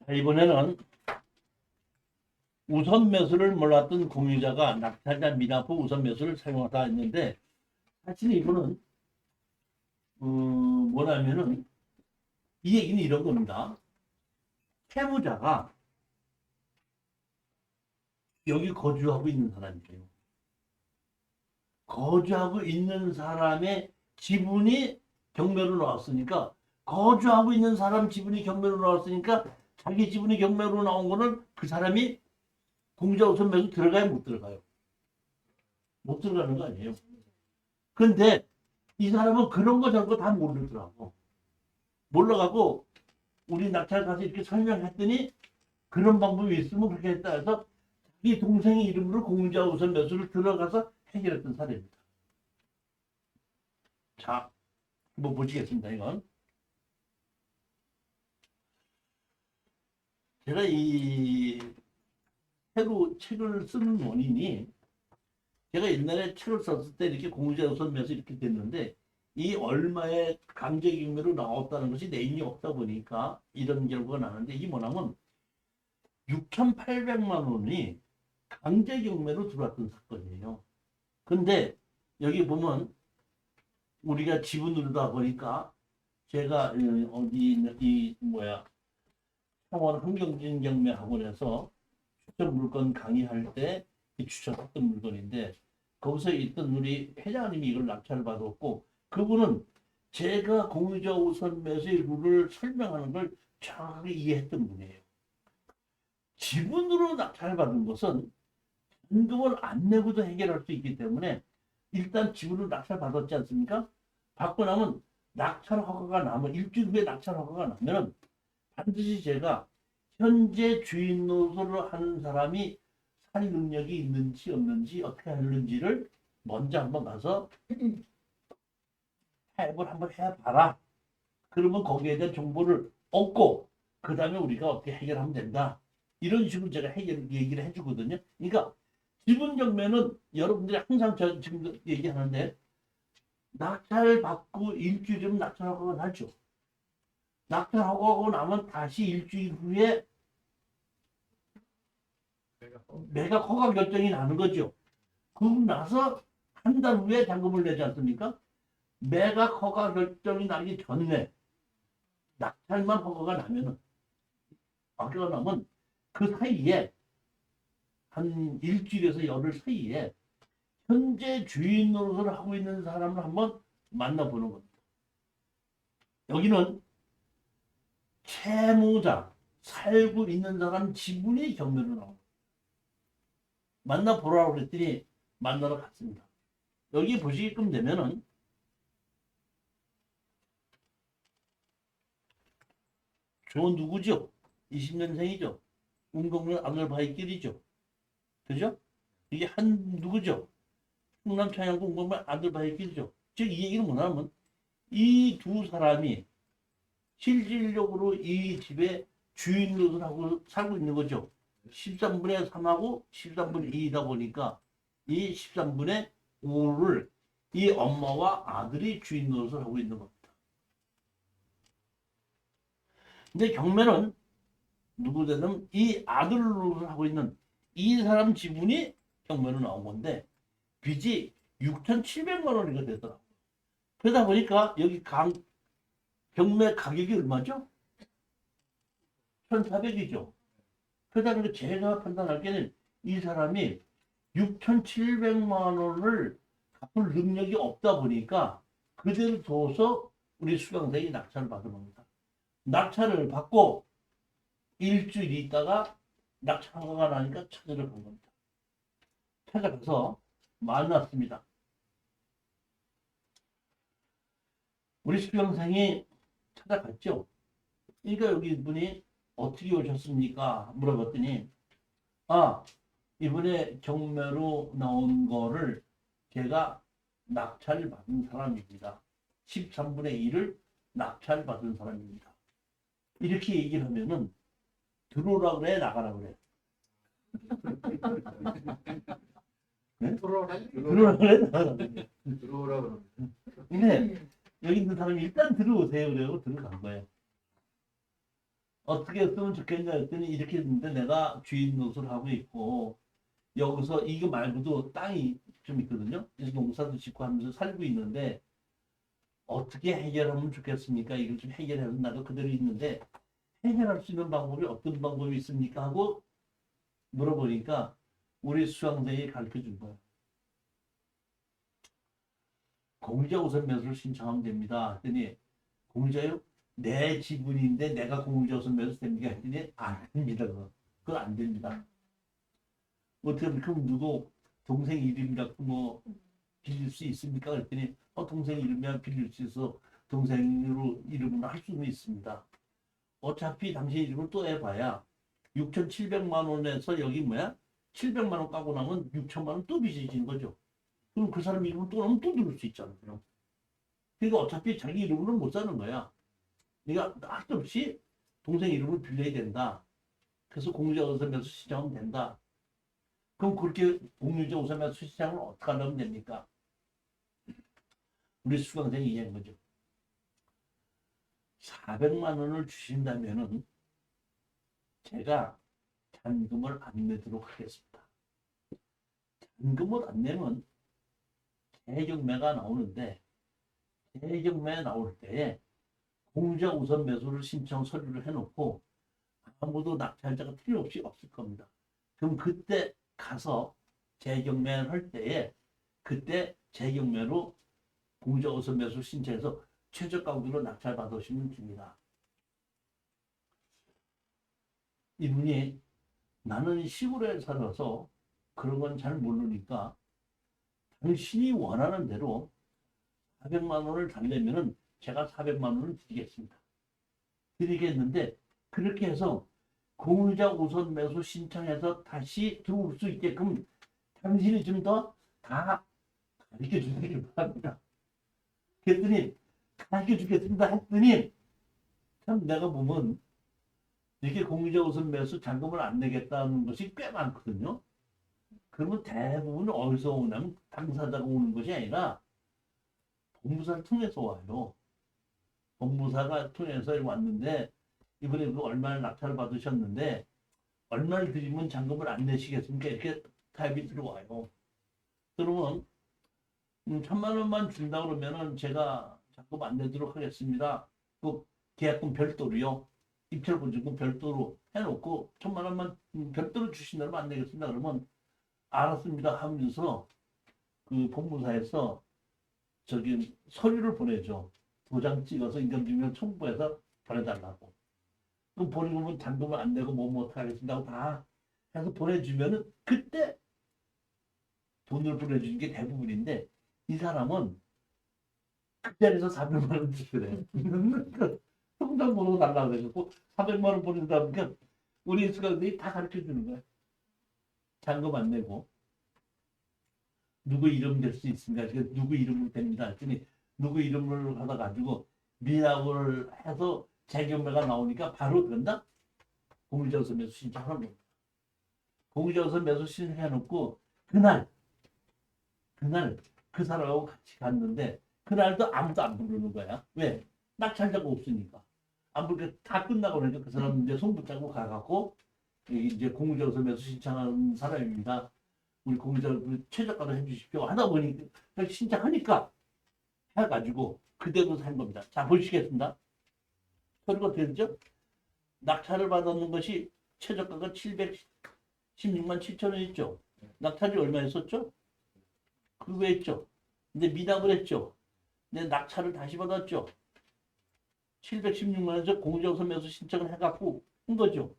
자, 이번에는 우선 매수를 몰랐던 공유자가 낙찰자 미납후 우선 매수를 사용하다 했는데, 사실 이거는 뭐냐면은 이 얘기는 이런 겁니다. 채무자가 여기 거주하고 있는 사람이에요. 거주하고 있는 사람의 지분이 경매로 나왔으니까, 거주하고 있는 사람 지분이 경매로 나왔으니까 자기 지분이 경매로 나온 거는 그 사람이 공유자 우선 매수 들어가요, 못 들어가요? 못 들어가는 거 아니에요. 근데 이 사람은 그런 거 저런 거 다 모르더라고. 몰라가고 우리 낙찰 가서 이렇게 설명했더니 그런 방법이 있으면 그렇게 했다 해서 자기 동생의 이름으로 공유자 우선 매수를 들어가서 해결했던 사례입니다. 자, 한번 보시겠습니다. 이건 제가 이 새로 책을 쓰는 원인이, 제가 옛날에 책을 썼을 때 이렇게 공유자 우선 매수 이렇게 됐는데 이 얼마의 강제경매로 나왔다는 것이 내인이 없다 보니까 이런 결과가 나는데, 이게 뭐냐면 6,800만 원이 강제경매로 들어왔던 사건이에요. 근데 여기 보면 우리가 지분으로다 보니까 제가 어디 이 뭐야 창원 환경진경매학원에서 추천 물건 강의할 때 추천했던 물건인데, 거기서 있던 우리 회장님이 이걸 낙찰을 받았고, 그분은 제가 공유자 우선 매수의 룰을 설명하는 걸 정확하게 이해했던 분이에요. 지분으로 낙찰을 받은 것은 현금을 안 내고도 해결할 수 있기 때문에 일단 지분으로 낙찰 받았지 않습니까? 받고 나면 낙찰 허가가 나면, 일주일 후에 낙찰 허가가 나면 반드시 제가 현재 주인 노릇을 하는 사람이 살 능력이 있는지 없는지 어떻게 하는지를 먼저 한번 가서 타협을 한번 해봐라. 그러면 거기에 대한 정보를 얻고 그 다음에 우리가 어떻게 해결하면 된다. 이런 식으로 제가 얘기를 해주거든요. 그러니까 지분 경매는 여러분들이 항상 저 지금 얘기하는데, 낙찰 받고 일주일이면 낙찰 허가가 나죠. 낙찰 허가하고 나면 다시 일주일 후에 매각 허가 결정이 나는 거죠. 그러고 나서 한 달 후에 잔금을 내지 않습니까? 매각 허가 결정이 나기 전에 낙찰만 허가가 나면은, 허가가 나면 그 사이에 한 일주일에서 열흘 사이에 현재 주인 노릇을 하고 있는 사람을 한번 만나보는 겁니다. 여기는 채무자, 살고 있는 사람 지분이 경매로 나옵니다. 만나보라고 그랬더니 만나러 갔습니다. 여기 보시게끔 되면은 저 누구죠? 20년생이죠. 운동면 아들바이길이죠. 그죠? 이게 한 누구죠? 충남 창양구 운동면 아들바이길이죠. 즉 이 얘기는 뭐냐면 이 두 사람이 실질적으로 이 집에 주인 노릇을 하고 살고 있는 거죠. 13분의 3하고 13분의 2이다 보니까 이 13분의 5를 이 엄마와 아들이 주인 노릇을 하고 있는 겁니다. 근데 경매는 누구든 이 아들 노릇을 하고 있는 이 사람 지분이 경매로 나온 건데 빚이 6,700만 원이가 되더라고요. 그러다 보니까 여기 경매 가격이 얼마죠? 1,400이죠. 그러다 보니까 제가 판단할 때는 이 사람이 6,700만 원을 갚을 능력이 없다 보니까 그대로 둬서 우리 수강생이 낙찰을 받은 겁니다. 낙찰을 받고 일주일 있다가 낙찰 허가가 나니까 찾으러 간 겁니다. 찾아가서 만났습니다. 우리 수강생이 찾아갔죠. 그러니까 여기 이분이 어떻게 오셨습니까? 물어봤더니, 아, 이번에 경매로 나온 거를 제가 낙찰 받은 사람입니다. 13분의 1을 낙찰 받은 사람입니다. 이렇게 얘기를 하면은 들어오라 그래, 나가라 그래? 네? 들어오라 그래, 나가라 그래? 들어오라 그러면 근데 여기 있는 사람이 일단 들어오세요 그래요. 들어간 거예요. 어떻게 했으면 좋겠냐 했더니 이렇게 했는데 내가 주인 노릇을 하고 있고 여기서 이거 말고도 땅이 좀 있거든요. 그래서 농사도 짓고 하면서 살고 있는데 어떻게 해결하면 좋겠습니까? 이걸 좀 해결해서 나도 그대로 있는데 해결할 수 있는 방법이 어떤 방법이 있습니까? 하고 물어보니까 우리 수강생이 가르쳐 준 거야. 공유자 우선 매수를 신청하면 됩니다. 했더니 공유자요? 내 지분인데 내가 공유자 우선 매수 됩니까? 했더니 안 됩니다. 그건 안 됩니다. 어떻게 하면 그럼 누구 동생 이름이라고 뭐 빌릴 수 있습니까? 그랬더니 동생 이름이야 빌릴 수 있어. 동생으로 이름을 할 수는 있습니다. 어차피 당신 이름을 또 해봐야 6,700만 원에서 여기 뭐야? 700만 원 까고 나면 6천만 원 또 빚어지는 거죠. 그럼 그 사람 이름을 또 넣으면 또 들을 수 있잖아요. 그러니까 어차피 자기 이름으로 못 사는 거야. 그러니까 할 수 없이 동생 이름을 빌려야 된다. 그래서 공유자 우선매수 신청하면 된다. 그럼 그렇게 공유자 우선매수 신청을 어떻게 하면 됩니까? 우리 수강생이 이해한 거죠. 400만 원을 주신다면은 제가 잔금을 안 내도록 하겠습니다. 잔금을 안 내면 재경매가 나오는데 재경매 나올 때에 공유자 우선 매수를 신청 서류를 해놓고 아무도 낙찰자가 필요 없이 없을 겁니다. 그럼 그때 가서 재경매를 할 때에 그때 재경매로 공유자 우선 매수 신청해서 최저가격으로 낙찰 받으시면 됩니다. 이분이 나는 시골에 살아서 그런 건 잘 모르니까 당신이 원하는 대로 400만 원을 달래면은 제가 400만 원을 드리겠습니다. 드리겠는데 그렇게 해서 공유자 우선 매수 신청해서 다시 들어올 수 있게끔 당신이 좀 더 다 가르쳐 주시길 바랍니다. 그랬더니 가르쳐 주겠습니다 했더니 참 내가 보면 이렇게 공유자 우선 매수 잔금을 안 내겠다는 것이 꽤 많거든요. 그러면 대부분 어디서 오냐면 당사자가 오는 것이 아니라 법무사를 통해서 와요. 법무사가 통해서 왔는데 이번에 그 얼마를 낙찰을 받으셨는데 얼마를 드리면 잔금을 안 내시겠습니까? 이렇게 타입이 들어와요. 그러면 1,000만 원만 준다 그러면은 제가 잔금 안 내도록 하겠습니다. 그 계약금 별도로요. 입찰보증금 별도로 해놓고 1,000만 원만 별도로 주신다면 안 내겠습니다. 그러면 알았습니다 하면서 그 법무사에서 저기 서류를 보내죠. 도장 찍어서 인감증명 첨부해서 보내달라고. 그럼 보내주면 잔금을 안 내고 뭐 못하겠습니다 하고 다 해서 보내주면은 그때 돈을 보내주는 게 대부분인데 이 사람은 그 자리에서 400만 원 주시래. 통장 번호 달라고 그래갖고 400만 원 보낸다 보니까 우리 수강생이 다 가르쳐 주는 거야. 잔금 안 내고 누구 이름 될 수 있습니까? 누구 이름으로 됩니다. 했더니 누구 이름을 하다 가지고 미납을 해서 재경매가 나오니까 바로 된다. 공유자 우선 매수 신청하는 겁니다. 공유자 우선 매수 신청해놓고 그날 그 사람하고 같이 갔는데 그날도 아무도 안 부르는 거야. 왜? 낙찰자가 없으니까. 안 부르니까 다 끝나고 그러니까 그 사람 이제 손 붙잡고 가갖고 이제 공유자 우선 매수 신청하는 사람입니다. 우리 공유자 최저가로 해주십시오. 하다 보니 신청하니까 해가지고 그대로 산 겁니다. 자 보시겠습니다. 서류가 되죠? 낙찰을 받았는 것이 최저가가 716만 7천 원이었죠. 낙찰이 얼마 했었죠? 그거 했죠. 근데 미납을 했죠. 근데 낙찰을 다시 받았죠. 716만 원에서 공유자 우선 매수 신청을 해갖고 한 거죠.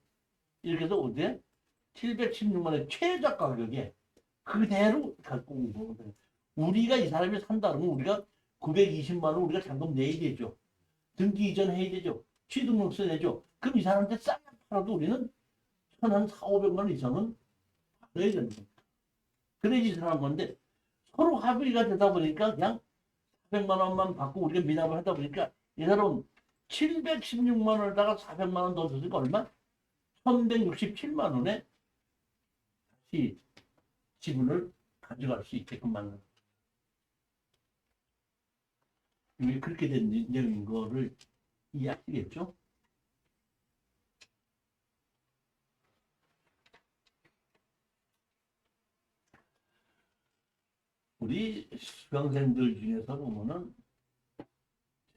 이렇게 해서 어디에? 716만 원 최저 가격에 그대로 갖고 온 거거든요. 우리가 이 사람이 산다 그러면 우리가 920만 원 우리가 잔금 내야 되죠. 등기 이전 해야 되죠. 취등록세 내죠. 그럼 이 사람한테 싸게 팔아도 우리는 한 4,500만 원 이상은 받아야 되는 거예요. 그래야지 이 사람 건데 서로 합의가 되다 보니까 그냥 400만 원만 받고 우리가 미납을 하다 보니까 이 사람은 716만 원에다가 400만 원 더 줬으니까 얼마? 1,167만 원에 다시 지분을 가져갈 수 있게끔 만든 왜 그렇게 된 내용인 거를 이해하시겠죠? 우리 수강생들 중에서 보면은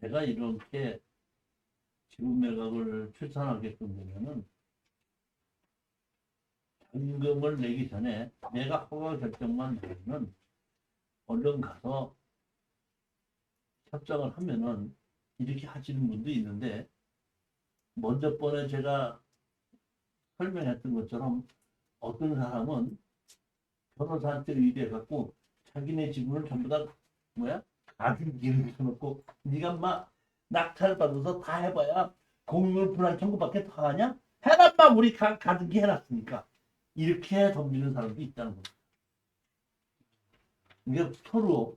제가 이렇게 지분 매각을 출산하게끔 되면은 잔금을 내기 전에 내가 허가 결정만 하면은 얼른 가서 협상을 하면은 이렇게 하시는 분도 있는데, 먼저 번에 제가 설명했던 것처럼 어떤 사람은 변호사한테 의뢰해갖고 자기네 지분을 전부 다 뭐야? 가등기를 쳐놓고 네가 막 낙찰 받아서 다 해봐야 공유물 분할 청구밖에 더 하냐? 해놨마 우리 가등기 해놨으니까. 이렇게 덤비는 사람도 있다는 거죠. 이게 서로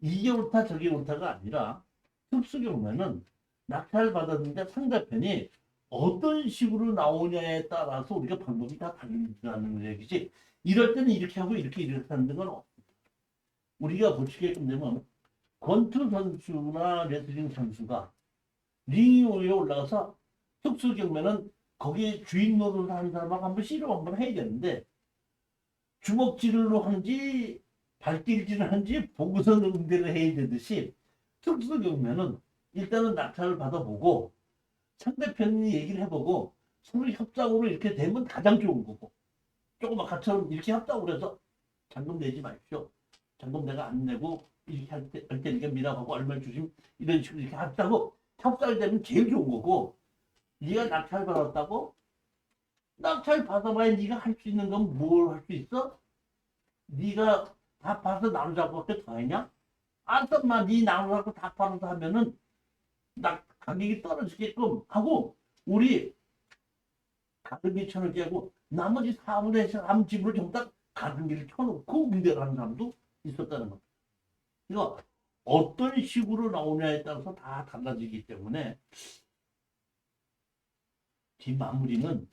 이게 옳다 저게 옳다가 아니라, 특수 경우에는 낙찰 받았는데 상대편이 어떤 식으로 나오냐에 따라서 우리가 방법이 다 달린다는 얘기지. 이럴 때는 이렇게 하고 이렇게 하는 건 없습니다. 우리가 보시게끔 되면 권투 선수나 레슬링 선수가 링 위에 올라가서 특수 경우에는 거기 주인 노릇을 하는 사람하고 한번 씨름 한번 해야 되는데, 주먹질로 하는지 발길질을 하는지 보고서 응대를 해야 되듯이, 특수 경우에는 일단은 낙찰을 받아보고 상대편이 얘기를 해보고 서로 협상으로 이렇게 되면 가장 좋은 거고, 조금 아까처럼 이렇게 협상을 해서 잔금 내지 마십시오, 잔금 내가 안 내고 이렇게 할 테니까 미납하고 얼마 주심, 이런 식으로 이렇게 했다고 협상이 되면 제일 좋은 거고, 네가 낙찰 받았다고? 낙찰 받아봐야 네가 할 수 있는 건 뭘 할 수 있어? 네가 다 팔아서 나눠잡고 더 했냐? 안떴마 네 나눠잡고 다 팔아서 하면은 가격이 떨어지게끔 하고, 우리 가등기 쳐놓기 하고 나머지 4분의 3 집으로 전부 다 가등기를 쳐놓고 응대를 하는 사람도 있었다는 겁니다. 그러니까 어떤 식으로 나오냐에 따라서 다 달라지기 때문에 뒷마무리는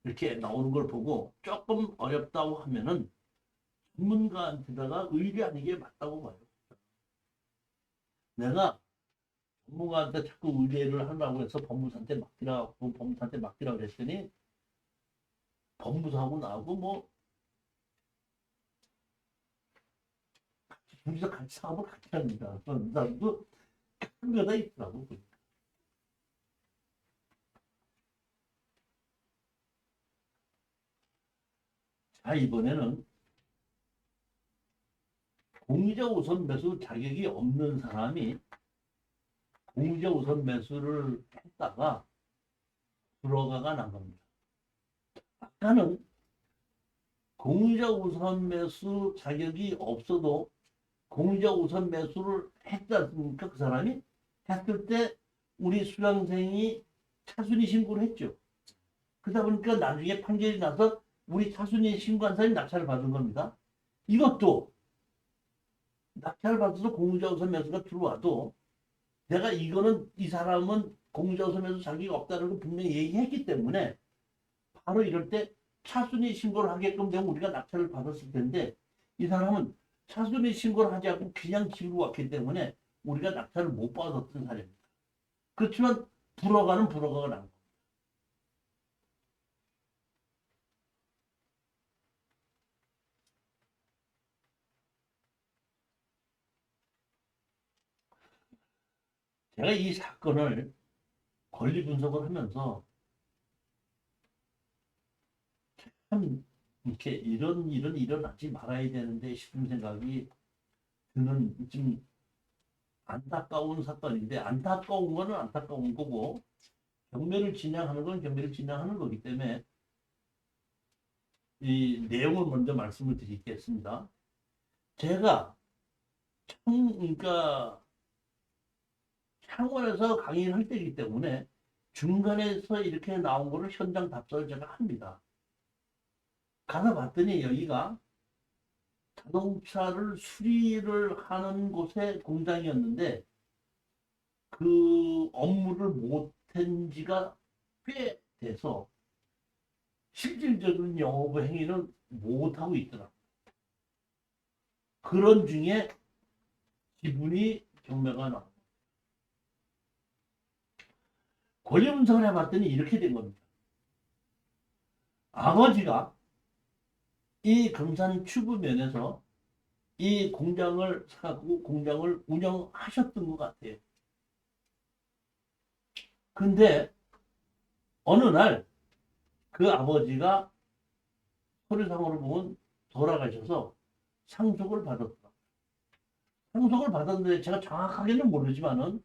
이렇게 나오는 걸 보고 조금 어렵다고 하면은 전문가한테다가 의뢰하는 게 맞다고 봐요. 내가 법무사한테 자꾸 의뢰를 하려고 해서 법무사한테 맡기라고 했더니 법무사하고 나하고 뭐 둘이서 같이 사업을 같이 합니다. 그런 사람도 큰 거다 있더라고. 자, 이번에는 공유자 우선 매수 자격이 없는 사람이 공유자 우선 매수를 했다가 불허가가 난 겁니다. 아까는 공유자 우선 매수 자격이 없어도 공유자 우선 매수를 했지 않습니까? 그 사람이 했을 때 우리 수강생이 차순위 신고를 했죠. 그러다 보니까 나중에 판결이 나서 우리 차순위 신고한 사람이 낙찰을 받은 겁니다. 이것도 낙찰 받아서 공유자 우선 매수가 들어와도 내가 이거는 이 사람은 공유자 우선 매수 자격이 없다는 걸 분명히 얘기했기 때문에 바로 이럴 때 차순위 신고를 하게끔 되면 우리가 낙찰을 받았을 텐데, 이 사람은 차순위 신고를 하지 않고 그냥 집으로 왔기 때문에 우리가 낙찰을 못 받았던 사례입니다. 그렇지만 불허가가 난 겁니다. 제가 이 사건을 권리 분석을 하면서 참 이렇게 이런 일은 일어나지 말아야 되는데 싶은 생각이 드는 좀 안타까운 사건인데, 안타까운 거는 안타까운 거고 경매를 진행하는 건 경매를 진행하는 거기 때문에 이 내용을 먼저 말씀을 드리겠습니다. 제가 그러니까 창원에서 강의를 할 때이기 때문에 중간에서 이렇게 나온 거를 현장 답사를 제가 합니다. 가서 봤더니 여기가 자동차를 수리를 하는 곳의 공장이었는데 그 업무를 못한 지가 꽤 돼서 실질적인 영업 행위를 못하고 있더라고요. 그런 중에 지분이 경매가 나옵니다. 권리 분석을 해봤더니 이렇게 된 겁니다. 아버지가 이 금산 추구면에서 이 공장을 사고 공장을 운영하셨던 것 같아요. 근데 어느 날 그 아버지가 서류상으로 보면 돌아가셔서 상속을 받았다. 상속을 받았는데 제가 정확하게는 모르지만은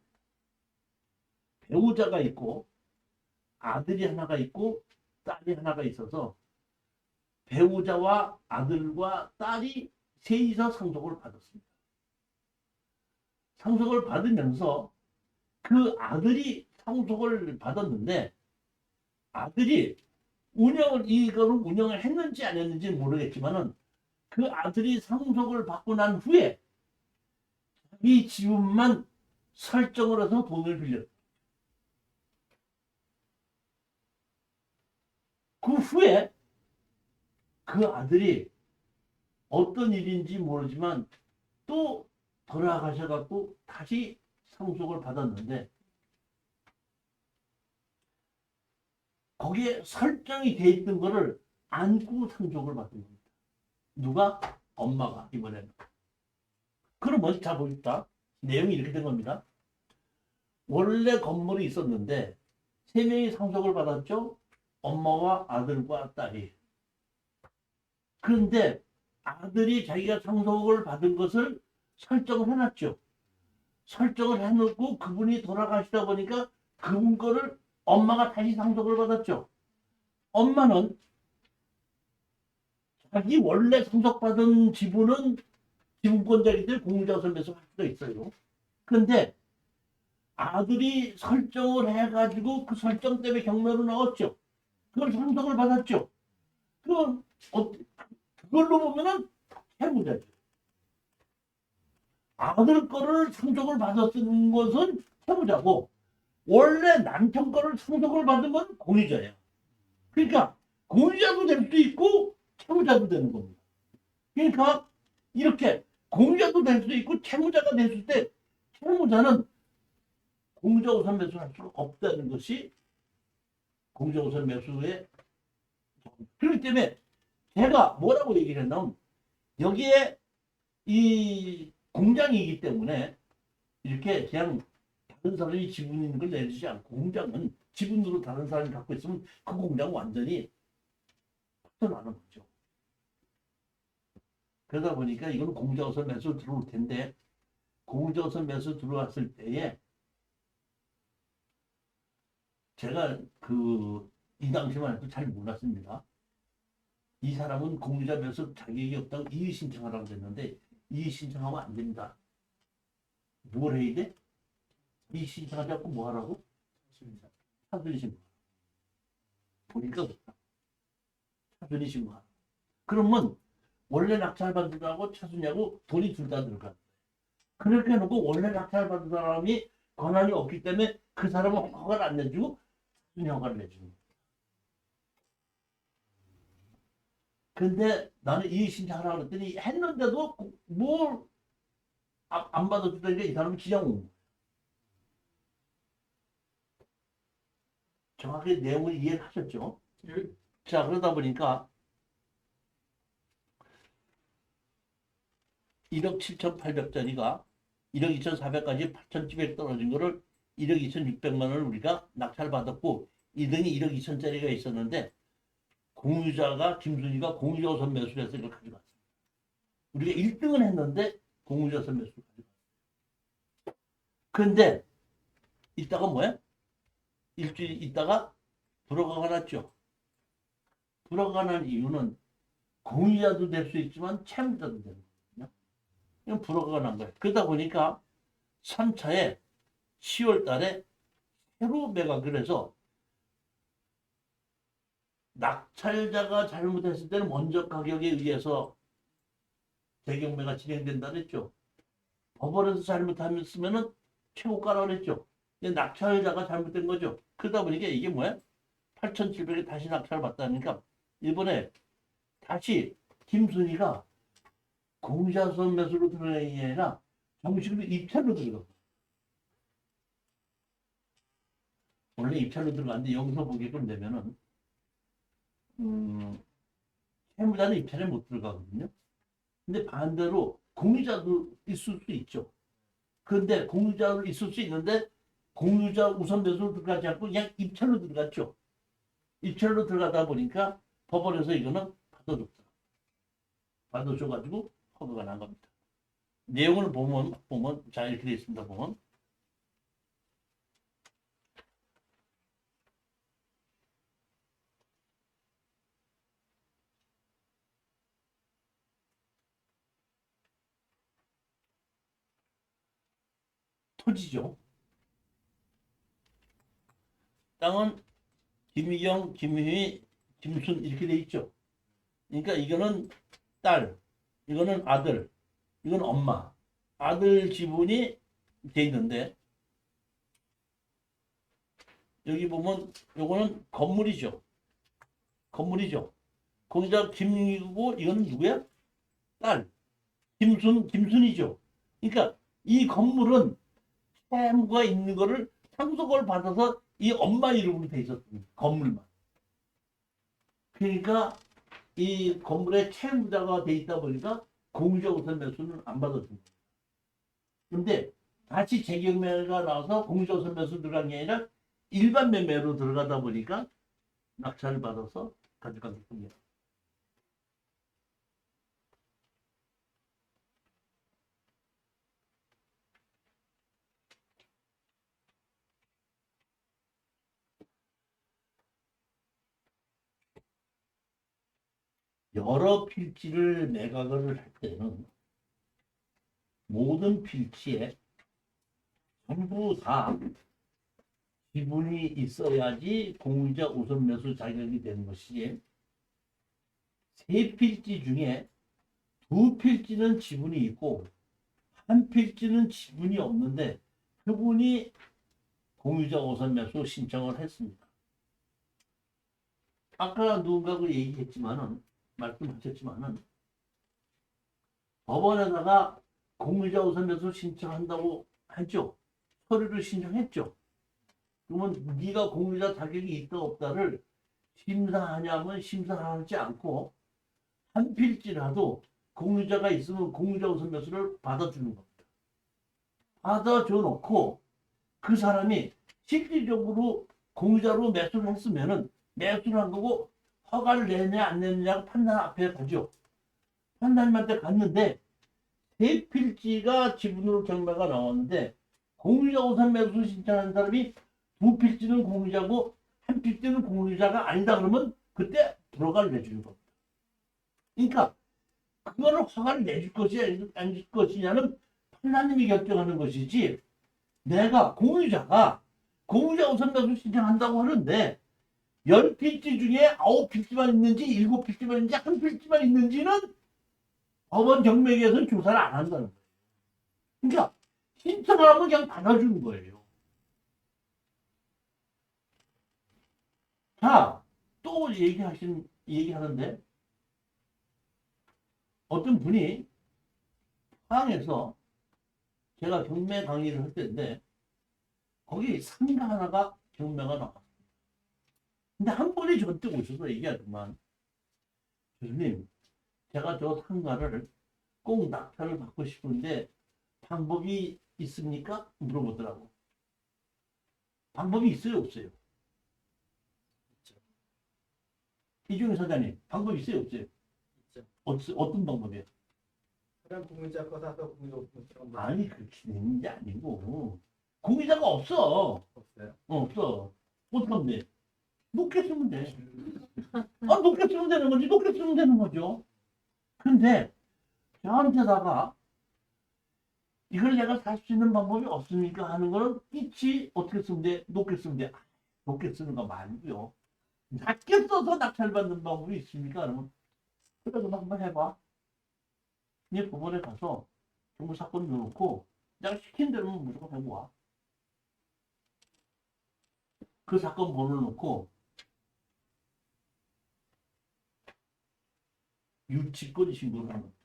배우자가 있고 아들이 하나가 있고 딸이 하나가 있어서 배우자와 아들과 딸이 셋이서 상속을 받았습니다. 상속을 받으면서 그 아들이 상속을 받았는데 아들이 이거를 운영을 했는지 안 했는지 모르겠지만은 그 아들이 상속을 받고 난 후에 이 지분만 설정을 해서 돈을 빌렸다. 그 후에 그 아들이 어떤 일인지 모르지만 또 돌아가셔갖고 다시 상속을 받았는데 거기에 설정이 돼 있던 거를 안고 상속을 받은 겁니다. 누가? 엄마가 이번에는. 그러면 자 봅시다. 내용이 이렇게 된 겁니다. 원래 건물이 있었는데 세 명이 상속을 받았죠. 엄마와 아들과 딸이. 그런데 아들이 자기가 상속을 받은 것을 설정을 해놨죠. 설정을 해놓고 그분이 돌아가시다 보니까 그분 거를 엄마가 다시 상속을 받았죠. 엄마는 자기 원래 상속받은 지분은 지분권자이기 공유자서 매수할 수가 있어요. 그런데 아들이 설정을 해가지고 그 설정 때문에 경매로 나왔죠. 그걸 상속을 받았죠. 그걸로 보면은 해무자죠. 아들 거를 상속을 받았던 것은 채무자고 원래 남편 거를 상속을 받은 건 공유자예요. 그러니까 공유자도 될 수 있고 채무자도 되는 겁니다. 그러니까 이렇게 공유자도 될 수 있고 채무자가 됐을 때 채무자는 공유자 우선 매수를 할 수가 없다는 것이 공유자 우선 매수의 그렇기 때문에 제가 뭐라고 얘기를 했냐면 여기에 이 공장이기 때문에 이렇게 그냥 다른 사람이 지분 있는 걸 내주지 않고 공장은 지분으로 다른 사람이 갖고 있으면 그 공장은 완전히 퍼져나가는 거죠. 그러다 보니까 이건 공자우선 매수 들어올 텐데 공자우선 매수 들어왔을 때에 제가 이 당시만 해도 잘 몰랐습니다. 이 사람은 공유자 매수 자격이 없다고 이의 신청하라고 했는데 이의 신청하면 안 됩니다. 뭘 해야 돼? 이의 신청하지 않고 뭐 하라고? 차순위 신고. 보니까 그렇다. 차순위 신고하라. 그러면 원래 낙찰 받은 사람하고 차순위하고 돈이 둘 다 들어가. 그렇게 해놓고 원래 낙찰 받은 사람이 권한이 없기 때문에 그 사람은 허가를 안 내주고 차순위 허가를 내주는 거야. 근데 나는 이의 신청하라고 그랬더니 했는데도 뭘 안 받아주다니까 이 사람은 기장 온 거야. 정확히 내용을 이해를 하셨죠? 자, 그러다 보니까 1억 7,800짜리가 1억 2,400까지 8,700 떨어진 거를 1억 2,600만 원을 우리가 낙찰 받았고 2등이 1억 2천짜리가 있었는데 공유자가 김순희가 공유자 우선 매수를 해서 이걸 가져갔습니다. 우리가 1등은 했는데 공유자 우선 매수를 가져갔어요. 그런데 이따가 뭐야? 일주일 있다가 불허가가 났죠. 불허가 난 이유는 공유자도 될 수 있지만 채무자도 되는 거거든요. 이건 불허가가 난 거예요. 그러다 보니까 3차에 10월 달에 새로 매각을 해서 낙찰자가 잘못했을 때는 원적 가격에 의해서 재경매가 진행된다 그랬죠. 법원에서 잘못했으면 최고가라고 그랬죠. 낙찰자가 잘못된 거죠. 그러다 보니까 이게 뭐야? 8,700에 다시 낙찰을 받다니까 이번에 다시 김순희가 공자선 매수로 들어가는 게 아니라 정식으로 입찰로 들어가. 원래 입찰로 들어가는데 여기서 보게끔 되면은 채무자는 입찰에 못 들어가거든요. 근데 반대로 공유자도 있을 수 있죠. 그런데 공유자로 있을 수 있는데 공유자 우선 매수로 들어가지 않고 그냥 입찰로 들어갔죠. 입찰로 들어가다 보니까 법원에서 이거는 받아줬다. 받아줘가지고 허가가 난 겁니다. 내용을 보면 자 이렇게 되어 있습니다. 보면 토지죠. 땅은 김희경, 김희희, 김순 이렇게 돼 있죠. 그러니까 이거는 딸, 이거는 아들, 이건 엄마. 아들 지분이 돼 있는데 여기 보면 요거는 건물이죠. 건물이죠. 거기다 김이고 이건 누구야? 딸. 김순이죠. 그러니까 이 건물은 채무가 있는 거를 상속을 받아서 이 엄마 이름으로 돼 있었습니다. 건물만. 그러니까 이 건물에 채무자가 돼 있다 보니까 공유자 우선 매수는 안 받아줍니다. 근데 다시 재경매가 나와서 공유자 우선 매수 들어간 게 아니라 일반 매매로 들어가다 보니까 낙찰을 받아서 가져가게 됩니다. 여러 필지를 매각을 할 때는 모든 필지에 전부 다 지분이 있어야지 공유자 우선 매수 자격이 되는 것이지, 세 필지 중에 두 필지는 지분이 있고 한 필지는 지분이 없는데 그분이 공유자 우선 매수 신청을 했습니다. 아까 누군가 얘기했지만은 말씀하셨지만은 법원에다가 공유자 우선 매수 신청한다고 했죠. 서류를 신청했죠. 그러면 네가 공유자 자격이 있다 없다를 심사하냐면 심사하지 않고 한 필지라도 공유자가 있으면 공유자 우선 매수를 받아주는 겁니다. 받아줘 놓고 그 사람이 실질적으로 공유자로 매수를 했으면은 매수를 한 거고 허가를 내냐 안 내느냐고 판단 앞에 가죠. 판단님한테 갔는데 세 필지가 지분으로 경매가 나왔는데 공유자 우선 매수 신청하는 사람이 두 필지는 공유자고 한 필지는 공유자가 아니다 그러면 그때 불허가를 내주는 겁니다. 그러니까 그거를 허가를 내줄 것이냐 안 줄 것이냐는 판사님이 결정하는 것이지, 내가 공유자가 공유자 우선 매수 신청한다고 하는데 10필지 중에 9필지만 있는지 7필지만 있는지 한 필지만 있는지는 법원 경매계에서는 조사를 안 한다는 거예요. 그러니까 신청을 하면 그냥 받아주는 거예요. 자, 또 얘기하는데 어떤 분이 포항에서 제가 경매 강의를 할 때인데 거기 상가 하나가 경매가 나왔어요. 근데 한 분이 저한테 오셔서 얘기하더만, 교수님, 제가 저 상가를 꼭 낙찰을 받고 싶은데 방법이 있습니까? 물어보더라고. 방법이 있어요, 없어요? 이종희 사장님, 방법이 있어요, 없어요? 어떤 방법이에요? 그냥 공유자 거 사서 공유자 없는 아니, 그렇게 되는 게 아니고 공유자가 없어. 없어요. 없어. 어떡하면 돼? 높게 쓰면 돼. 높게 쓰면 되는 거지. 높게 쓰면 되는 거죠. 근데 저한테다가 이걸 내가 살 수 있는 방법이 없습니까 하는 거는 있지. 어떻게 쓰면 돼? 높게 쓰면 돼. 높게 쓰는 거 말고요. 낮게 써서 낙찰받는 방법이 있습니까? 그러면 그래, 그럼 한번 해봐. 이 법원에 가서 정부 사건 넣어놓고 내가 시킨 대로는 무조건 해보아. 그 사건 번호를 놓고 유치권 신고를 하는 겁니다.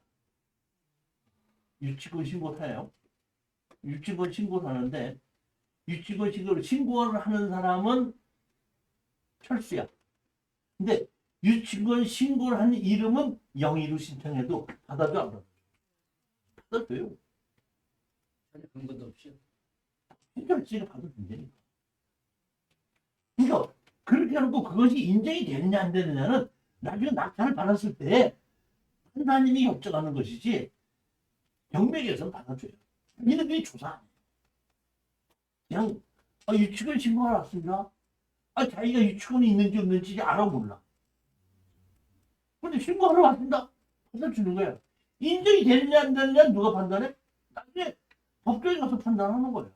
유치권 신고를 해요. 유치권 신고를 하는데 유치권 신고를 하는 사람은 철수야. 근데 유치권 신고를 하는 이름은 영의로 신청해도 받아줘 안 받아줘? 받아줘요. 전혀 근거도 없이. 진짜 지가 받아준다니까. 그러니까 그렇게 해놓고 그것이 인정이 되느냐 안 되느냐는 나중에 낙찰을 받았을 때 판사님이 결정하는 것이지 경매에서는 받아줘요. 이들이 조사 안 해요. 그냥 유치원 신고가 왔습니다. 자기가 유치원이 있는지 없는지 알아 몰라. 근데 신고하러 왔습니다. 받아주는 거야. 인정이 되느냐 안 되느냐 누가 판단해? 나중에 법정에 가서 판단하는 거야.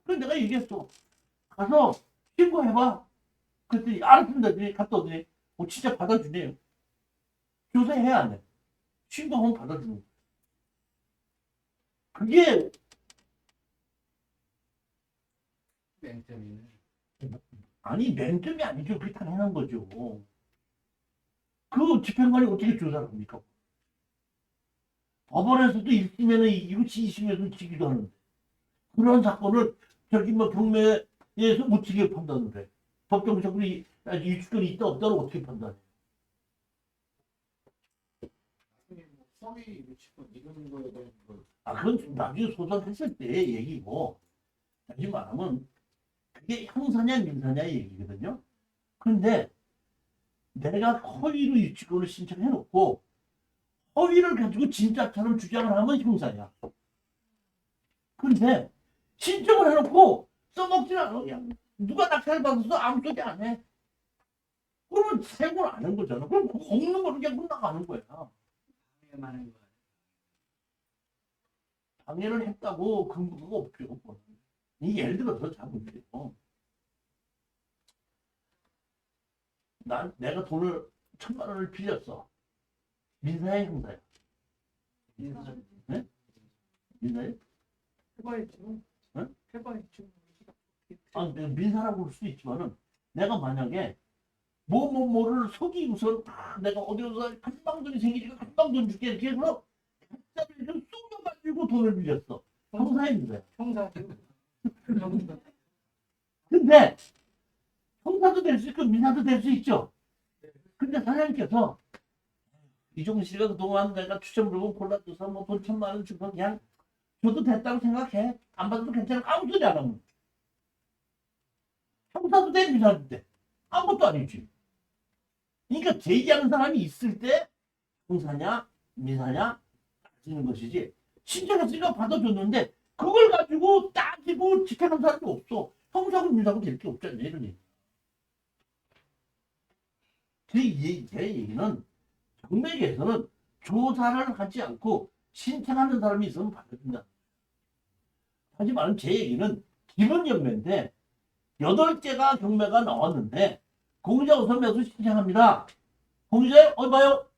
그래서 내가 얘기했어. 가서 신고해봐. 그랬더니 알았습니다. 그랬더니 갔다 오더니 진짜 받아주네요. 조사해야 안 해. 신고하면 받아주는 거야. 그게 맹점이네. 아니 맹점이 아니죠. 그게 당연한 거죠. 그 집행관이 어떻게 조사를 합니까? 법원에서도 1심에는 이기고 2심에서는 지기도 하는데 그런 사건을 저기 뭐 경매에서 어떻게 판단을 해? 법정적으로 유치권이 있다 없다를 어떻게 판단해? 성이 유치권 이런 거에 대한 걸 그건 나중에 소송했을 때 얘기고 다시 말하면 그게 형사냐 민사냐 얘기거든요. 그런데 내가 허위로 유치권을 신청해놓고 허위를 가지고 진짜처럼 주장을 하면 형사야. 그런데 신청을 해놓고 써먹질 않아. 그냥 누가 낙찰을 받아서 아무 소리 안 해. 그러면 세고를 안 한 거잖아. 그럼 없는 거로 그냥 끝나가는 거야. 방해만 하는 거야. 방해를 했다고 근거가 없죠. 이 예를 들어서 잡으세요. 내가 돈을 1,000만 원을 빌렸어. 민사야 형사야? 인사. 네? 민사야? 해봐야지. 응? 해봐야지. 내가 민사라고 볼 수도 있지만은 내가 만약에 뭐를 속이고서 내가 어디서 한방돈이 생기니까 한방돈 줄게 이렇게 해서 가짜를 좀 쏘겨가지고 돈을 빌렸어. 형사입니다. 형사죠. 근데 형사도 될 수 있고 민사도 될 수 있죠. 근데 사장님께서 이종훈 씨가 그동안 내가 추천 물건 골라줘서 뭐 돈 1,000만 원 주고 그냥 줘도 됐다고 생각해. 안 받아도 괜찮아. 아무 소리 안 하면. 형사도 돼, 민사도 돼. 아무것도 아니지. 그러니까 제기하는 사람이 있을 때 형사냐 민사냐 따지는 것이지. 신청했으니까 받아줬는데 그걸 가지고 따지고 집행한 사람이 없어. 형사고 민사고 될 게 없잖아요. 이런 얘기. 제 얘기는 경매에서는 조사를 하지 않고 신청하는 사람이 있으면 받아준다. 하지만 제 얘기는 기본 경매인데 8개가 경매가 나왔는데 공유자 우선 매수 신청합니다. 공유자에 봐요.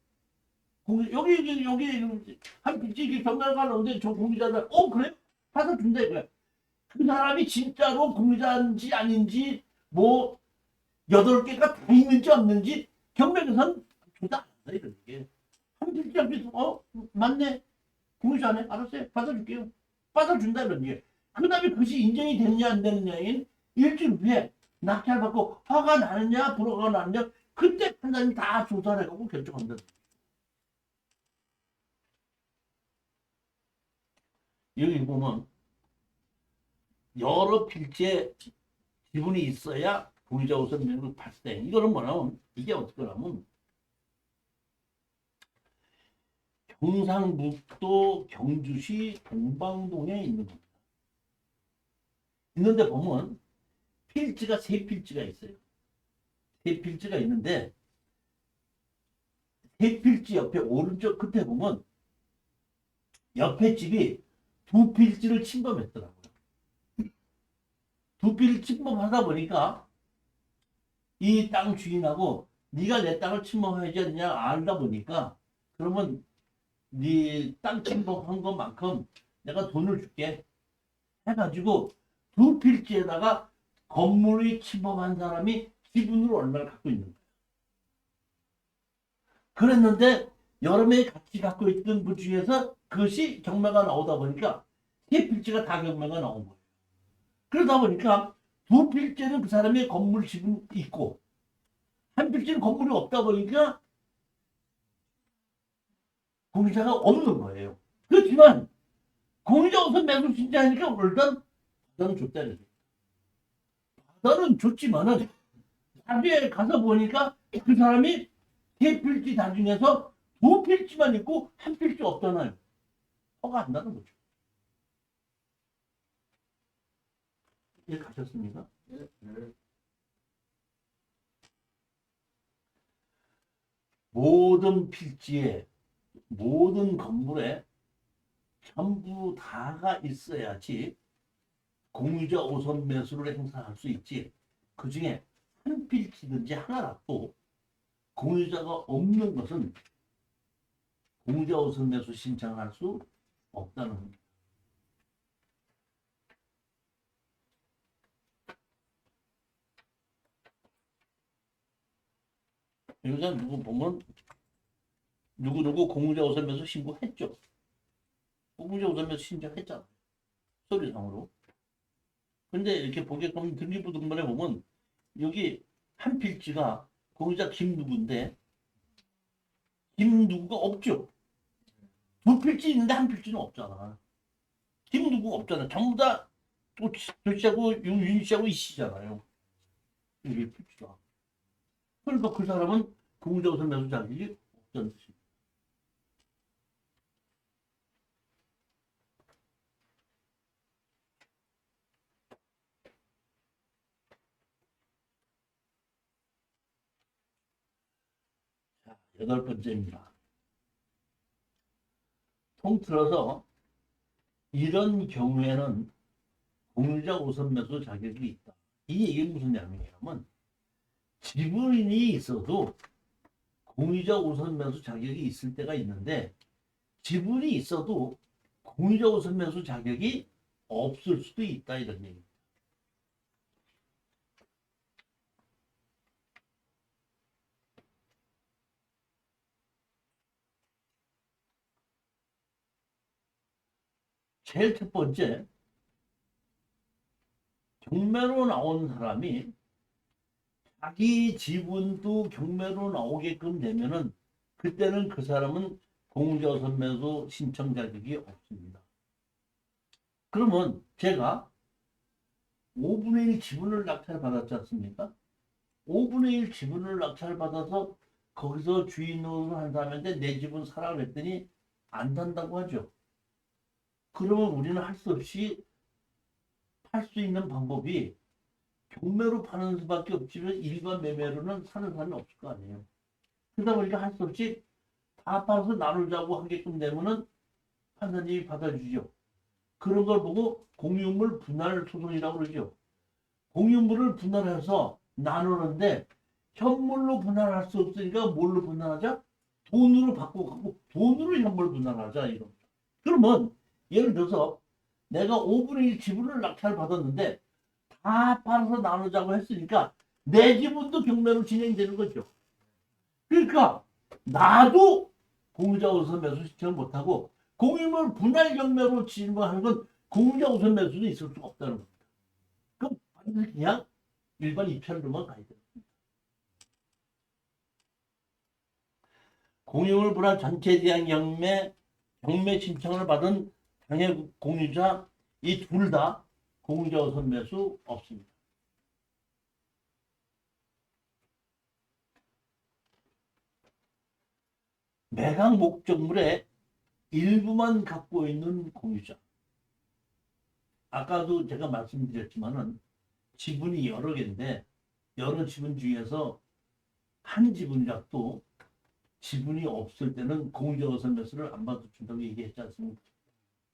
여기 한 빚지기 경매가 나오는데 저 공유자들 그래? 받아준다 이거야. 그 사람이 진짜로 공유자인지 아닌지 뭐 8개가 다 있는지 없는지 경매에서는 조사 안 한다 이런 게. 한 빚지 앞에서 맞네. 공유자네. 알았어요. 받아줄게요. 받아준다 이런 게. 그 다음에 그것이 인정이 되느냐 안 되느냐인 일주일 후에 낙찰 받고 화가 나느냐 불화가 나느냐 그때 판사님이 다 조사를 해가지고 결정한다. 여기 보면 여러 필지에 지분이 있어야 공유자 우선 매수 발생. 이거는 뭐냐면 이게 어떻게 하면 경상북도 경주시 동방동에 있는 겁니다. 있는데 보면 필지가 3필지가 있어요. 3필지가 있는데 3필지 옆에 오른쪽 끝에 보면 옆에 집이 2필지를 침범했더라고요. 2필지 침범하다 보니까 이 땅 주인하고 네가 내 땅을 침범하지 않냐 알다 보니까 그러면 네 땅 침범한 것만큼 내가 돈을 줄게 해가지고 2필지에다가 건물이 침범한 사람이 지분으로 얼마를 갖고 있는 거예요. 그랬는데 여러 명이 같이 갖고 있던 분 중에서 그것이 경매가 나오다 보니까 3필지가 다 경매가 나온 거예요. 그러다 보니까 2필지는 그 사람의 건물 지분이 있고 한 필지는 건물이 없다 보니까 공유자가 없는 거예요. 그렇지만 공유자 우선 매수 신청하니까 일단 바다는 줬다는 거죠. 바다는 줬지만은 나중에 가서 보니까 그 사람이 세 필지 다 중에서 두 필지만 있고 한 필지 없잖아요. 허가 안 나는 거죠. 이해 가셨습니까? 예, 예. 모든 필지에 모든 건물에 전부 다가 있어야지 공유자 우선 매수를 행사할 수 있지. 그 중에 한 필지든지 하나라도 공유자가 없는 것은 공유자 우선 매수 신청할 수 없다는 겁니다. 여기서 누구 보면 누구누구 공유자 우선 매수 신고했죠. 공유자 우선 매수 신청했잖아. 서류상으로. 근데 이렇게 보게끔 등기부등본에 보면 여기 한 필지가 공유자 김누구인데 김누구가 없죠. 두 필지 있는데 한 필지는 없잖아. 김누구가 없잖아. 전부 다 조씨하고 윤씨하고 이씨잖아요. 여기 필지가. 그러니까 그 사람은 공유자 우선 매수 자격이 없다는 뜻입니다. 자, 8번째입니다. 통틀어서 이런 경우에는 공유자 우선 매수 자격이 있다. 이 얘기는 무슨 내용이냐면 지분이 있어도 공유자 우선 매수 자격이 있을 때가 있는데 지분이 있어도 공유자 우선 매수 자격이 없을 수도 있다 이런 얘기입니다. 제일 첫 번째, 경매로 나온 사람이 자기 지분도 경매로 나오게끔 되면은 그때는 그 사람은 공유자 우선 매수 신청 자격이 없습니다. 그러면 제가 5분의 1 지분을 낙찰받았지 않습니까? 5분의 1 지분을 낙찰받아서 거기서 주인으로 한 사람한테 내 지분 사라 그랬더니 안 산다고 하죠. 그러면 우리는 할 수 없이 팔 수 있는 방법이 경매로 파는 수밖에 없지만 일반 매매로는 사는 사람이 없을 거 아니에요. 그러다 보니까 할 수 없이 다 팔아서 나누자고 하게끔 되면은 판사님이 받아주죠. 그런 걸 보고 공유물 분할 소송이라고 그러죠. 공유물을 분할해서 나누는데 현물로 분할할 수 없으니까 뭘로 분할하자? 돈으로 바꿔갖고 돈으로 현물 분할하자 이런. 그러면 예를 들어서 내가 5분의 1 지분을 낙찰 받았는데 다 팔아서 나누자고 했으니까 내 지분도 경매로 진행되는 거죠. 그러니까 나도 공유자 우선 매수 신청 못하고 공유물 분할 경매로 진행하는 건 공유자 우선 매수도 있을 수가 없다는 겁니다. 그럼 반드시 그냥 일반 입찰로만 가야 돼요. 공유물 분할 전체 대항 경매 신청을 받은 당해 공유자 이 둘 다 공유자 우선 매수 없습니다. 매각 목적물의 일부만 갖고 있는 공유자. 아까도 제가 말씀드렸지만은 지분이 여러 개인데 여러 지분 중에서 한 지분이라도 지분이 없을 때는 공유자 우선 매수를 안 받아준다고 얘기했지 않습니까?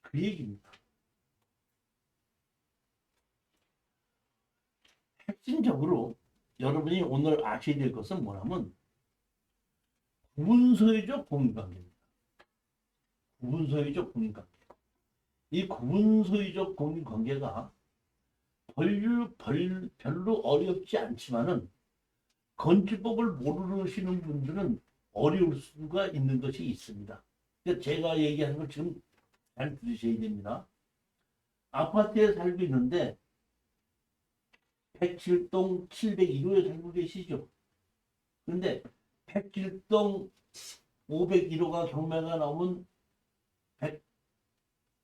그 얘기입니다. 핵심적으로 여러분이 오늘 아셔야 될 것은 뭐냐면 구분소유적 공유관계입니다. 구분소유적 공유관계. 이 구분소유적 공유관계가 별로 어렵지 않지만은 건축법을 모르시는 분들은 어려울 수가 있는 것이 있습니다. 그러니까 제가 얘기하는 걸 지금 잘 들으셔야 됩니다. 아파트에 살고 있는데 107동 701호에 살고 계시죠. 그런데 107동 501호가 경매가 나오면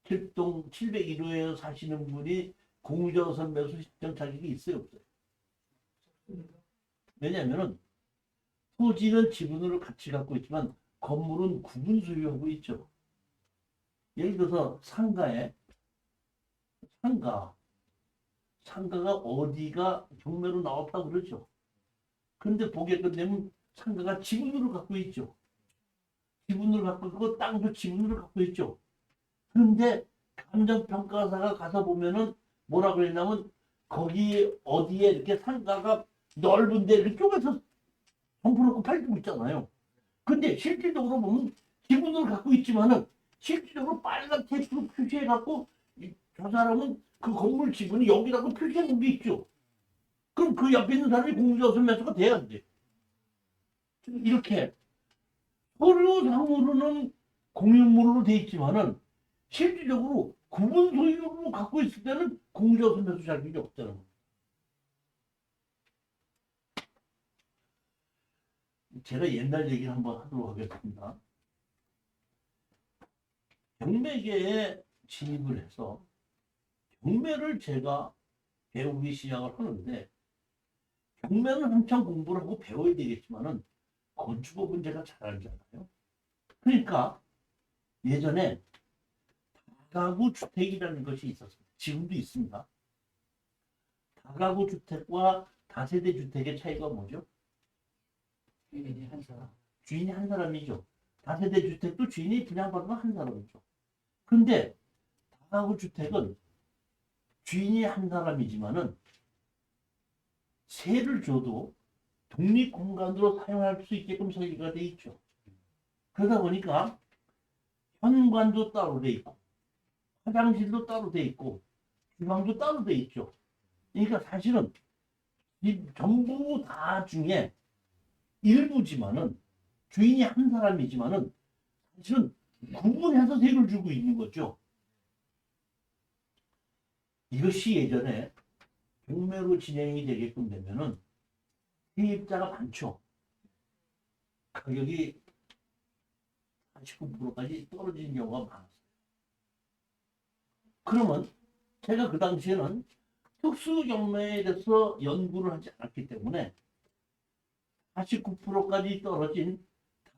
칠동 701호에 사시는 분이 공유자산 매수 신청 자격이 있어요, 없어요? 왜냐하면은 토지는 지분으로 같이 갖고 있지만 건물은 구분 소유하고 있죠. 예를 들어서 상가가 어디가 경매로 나왔다고 그러죠. 근데 보게 되면 상가가 지분으로 갖고 있죠. 지분으로 갖고 있고 땅도 지분으로 갖고 있죠. 그런데 감정평가사가 가서 보면은 뭐라 그랬냐면 거기 어디에 이렇게 상가가 넓은데 이렇게 쪼개서 정부놓고 팔고 있잖아요. 근데 실질적으로 보면 지분을 갖고 있지만은 실질적으로 빨간 테이프로 표시해갖고 저 사람은 그 건물 지분이 여기라고 표시해놓은 게 있죠. 그럼 그 옆에 있는 사람이 공유자산 매수가 돼야 안 돼. 이렇게 서류상으로는 공유물로 돼 있지만은 실질적으로 구분 소유로 갖고 있을 때는 공유자산 매수 자격이 없다는 거예요. 제가 옛날 얘기를 한번 하도록 하겠습니다. 경매계에 진입을 해서 경매를 제가 배우기 시작을 하는데 경매는 한참 공부를 하고 배워야 되겠지만은 건축법은 제가 잘 알잖아요. 그러니까 예전에 다가구 주택이라는 것이 있었어요. 지금도 있습니다. 다가구 주택과 다세대 주택의 차이가 뭐죠? 주인이 한 사람. 주인이 한 사람이죠. 다세대 주택도 주인이 분양받으면 한 사람이죠. 근데 다가구 주택은 주인이 한 사람이지만은 세를 줘도 독립 공간으로 사용할 수 있게끔 설계가 돼 있죠. 그러다 보니까 현관도 따로 돼 있고 화장실도 따로 돼 있고 주방도 따로 돼 있죠. 그러니까 사실은 이 전부 다 중에 일부지만은 주인이 한 사람이지만은 사실은 구분해서 세를 주고 있는 거죠. 이것이 예전에 경매로 진행이 되게끔 되면은 세입자가 많죠. 가격이 49%까지 떨어지는 경우가 많았어요. 그러면 제가 그 당시에는 특수 경매에 대해서 연구를 하지 않았기 때문에 49%까지 떨어진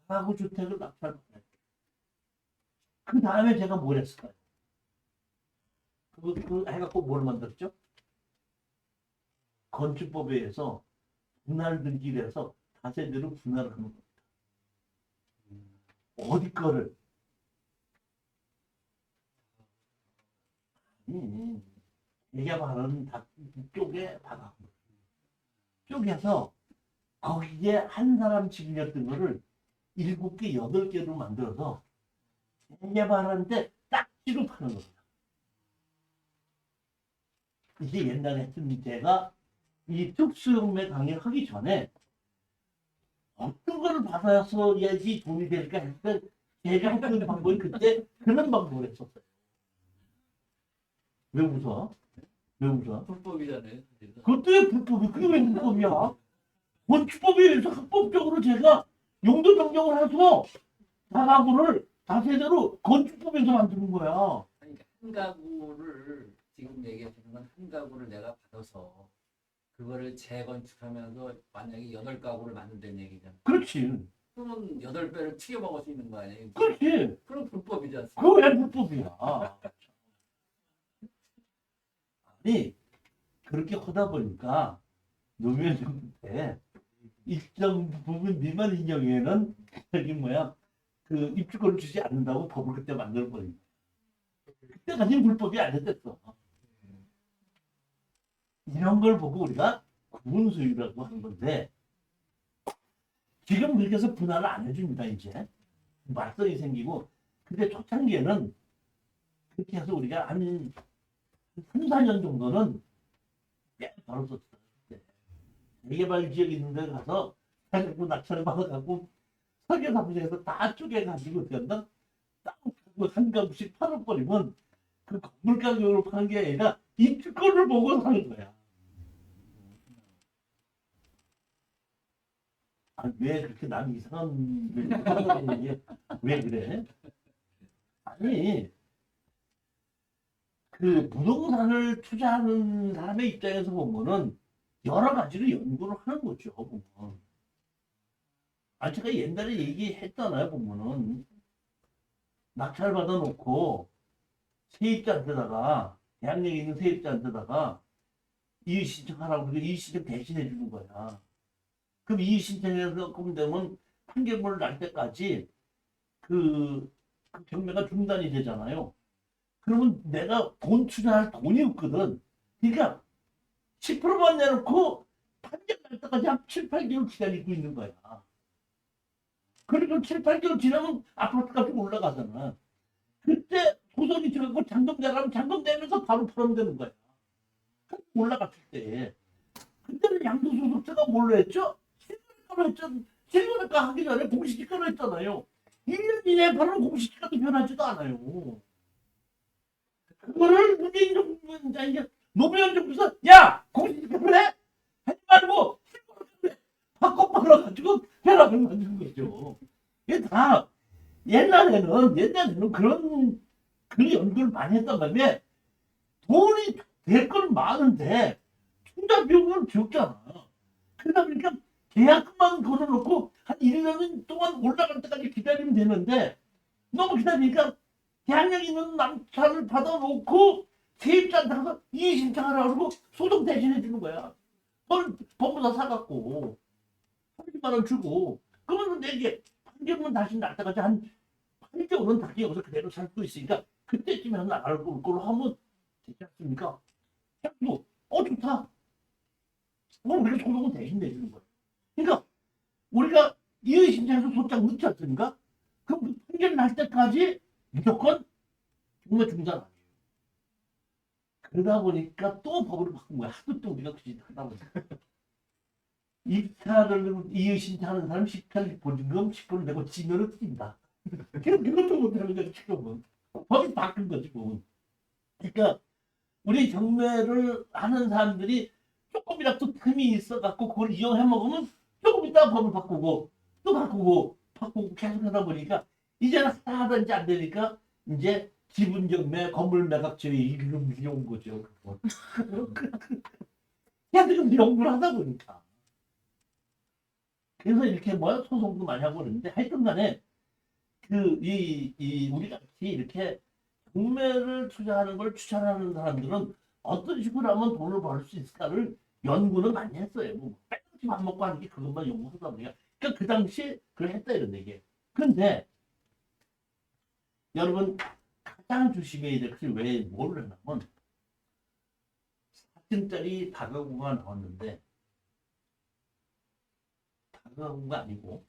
다가구 주택을 낙찰받았어요. 그 다음에 제가 뭘 했을까요? 그 해갖고 뭘 만들었죠? 건축법에 의해서 분할 등기를 해서 다세대로 분할을 하는 겁니다. 어디 거를? 얘가 바른 쪽에 박아. 쪼개서 거기에 한 사람 집이었던 거를 7개, 8개로 만들어서 얘가 바른데 딱지로 파는 겁니다. 이게 옛날에 했던 제가 이 특수경매 강의를 하기 전에 어떤 거를 받아서야지 돈이 될까 했을 때 제가 했던 방법이 그때 그런 방법을 했었어요. 왜 웃어? 왜 웃어? 불법이잖아요. 그것도 왜 불법이? 그게 왜 불법이야? 건축법에 의해서 합법적으로 제가 용도 변경을 해서 다가구를 다세대로 건축법에서 만드는 거야. 아니, 한 가구를 지금 얘기하시는 건 한 가구를 내가 받아서 그거를 재건축하면서 만약에 8가구를 만든다는 얘기잖아. 그렇지. 그러면 8배를 튀겨 먹을 수 있는 거 아니에요? 그렇지. 그럼 불법이지 않습니까? 그거 왜 불법이야? 아니, 그렇게 하다 보니까 노무현 정부 때 일정 부분 미만인 경우에는 저기 뭐야 그 입주권을 주지 않는다고 법을 그때 만들어 버린 거야. 그때까지는 불법이 아니었어. 이런 걸 보고 우리가 구분 소유라고 하는 건데 지금 그렇게 해서 분할을 안 해줍니다. 이제 말썽이 생기고 근데 초창기에는 그렇게 해서 우리가 한 3, 4년 정도는 꽤 벌었었어. 재개발 지역 있는 데 가서 해갖고 낙찰을 받아갖고 설계사무소에서 다 쪼개가지고 어떻게 한다? 한 가구씩 팔아버리면 그 건물 가격으로 파는 게 아니라 입주권을 보고 사는 거야. 아, 왜 그렇게 남 이상한 얘기 왜 그래? 아니 그 부동산을 투자하는 사람의 입장에서 보면은 여러 가지로 연구를 하는 거죠, 보면. 아, 제가 옛날에 얘기했잖아요, 보면은. 낙찰 받아놓고 세입자한테다가, 대학력에 있는 세입자한테다가 이의 신청하라고 그러고 이의 신청 대신해 주는 거야. 그럼 이의 신청해서 되면 판결문을 날 때까지 그 경매가 중단이 되잖아요. 그러면 내가 돈 투자할 돈이 없거든. 그러니까 10%만 내놓고 판결 날 때까지 한 7, 8개월 기다리고 있는 거야. 그리고 7, 8개월 지나면 아파트값이 올라가잖아. 그때 소송이 들어가고 잔금되라면 잔금되면서 바로 풀으면 되는 거야. 올라갔을 때. 그때는 양도소득세가 뭘로 했죠? 실거래가로 했죠. 실거래가 하기 전에 공시지가로 했잖아요. 1년 이내에 바로 공시지가도 변하지도 않아요. 그거를 문재인 정부는 이제 노무현 정부에서 야 공시지가로 해? 하지 말고 실거래가로 해. 바꿔 말아가지고 변화를 만든 거죠. 이게 다 옛날에는 그런 연구를 많이 했단 말이에요. 돈이 될 건 많은데 투자 비용은 적잖아. 그러다 보니까 계약금만 걸어놓고 한 1년 동안 올라갈 때까지 기다리면 되는데 너무 기다리니까 계약력 있는 낙찰을 받아놓고 세입자한테 가서 이의 신청하라고 그러고 소송 대신해 주는 거야. 법무사 사갖고 30만 원 주고 그러면 내게 판결문 다시 날 때까지 한 8개월은 다시 여기서 그대로 살 수 있으니까 그때쯤에 나갈 걸로 하면 되지 않습니까? 또, 좋다. 우리가 소송은 대신 내주는 거야. 그러니까 우리가 이의 신청해서 소장 넣지 않습니까? 그럼 그 판결 날 때까지 무조건 정말 중단 아니에요. 그러다 보니까 또 법을 바꾼 거야. 하도 또 우리가 그짓 하다 보니까. 입찰을 이의 신청하는 사람 18 보증금 10% 내고 지면은 뛴다. 그것도 못하는 거지 지금은. 법이 바뀐 거지 뭐. 그러니까 우리 경매를 하는 사람들이 조금이라도 틈이 있어갖고 그걸 이용해 먹으면 조금 있다가 법을 바꾸고 또 바꾸고 계속 하다 보니까 이제는 하다 이제 안 되니까 이제 지분 경매, 건물 매각 제외 이런 게 온 거죠. 계속 연구를 하다 보니까 그래서 이렇게 소송도 많이 하고 그러는데 하여튼간에 우리 같이 이렇게 경매를 투자하는 걸 추천하는 사람들은 어떤 식으로 하면 돈을 벌 수 있을까를 연구는 많이 했어요. 뭐 빼놓지 밥 먹고 하는 게 그것만 연구하다 보니까 그러니까 그 당시에 그걸 했다 이런 얘기예요. 근데 여러분 가장 조심해야 될 것이 왜 뭘 하냐면 4층짜리 다가구가 나왔는데 다가구가 아니고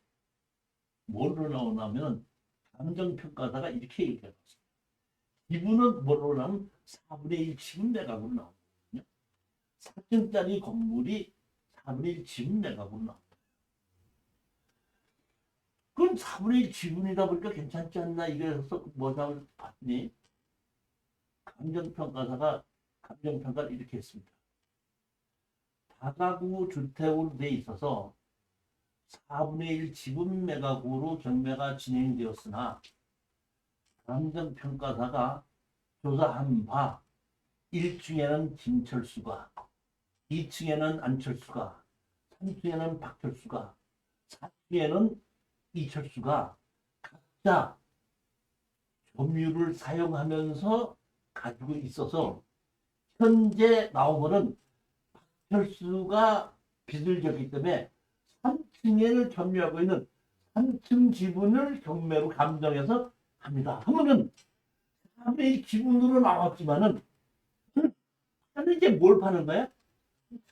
뭘로 나오냐면 감정평가사가 이렇게 얘기해요. 기분은 뭐로 나오면 4분의 1 지분 매각으로 나오거든요. 4층짜리 건물이 4분의 1 지분 매각으로 나옵니다. 그럼 4분의 1 지분이다 보니까 괜찮지 않나 이래서 뭐라고 봤더니 감정평가사가 감정평가를 이렇게 했습니다. 다가구 주택으로 돼 있어서 4분의 1 지분 매각으로 경매가 진행되었으나 감정평가사가 조사한 바 1층에는 김철수가 2층에는 안철수가 3층에는 박철수가 4층에는 이철수가 각자 점유를 사용하면서 가지고 있어서 현재 나오면은 박철수가 빚을 졌기 때문에 3층을 점유하고 있는 3층 지분을 경매로 감정해서 합니다. 하면은 4분의 1 지분으로 나왔지만은 하는 이제 뭘 파는 거야?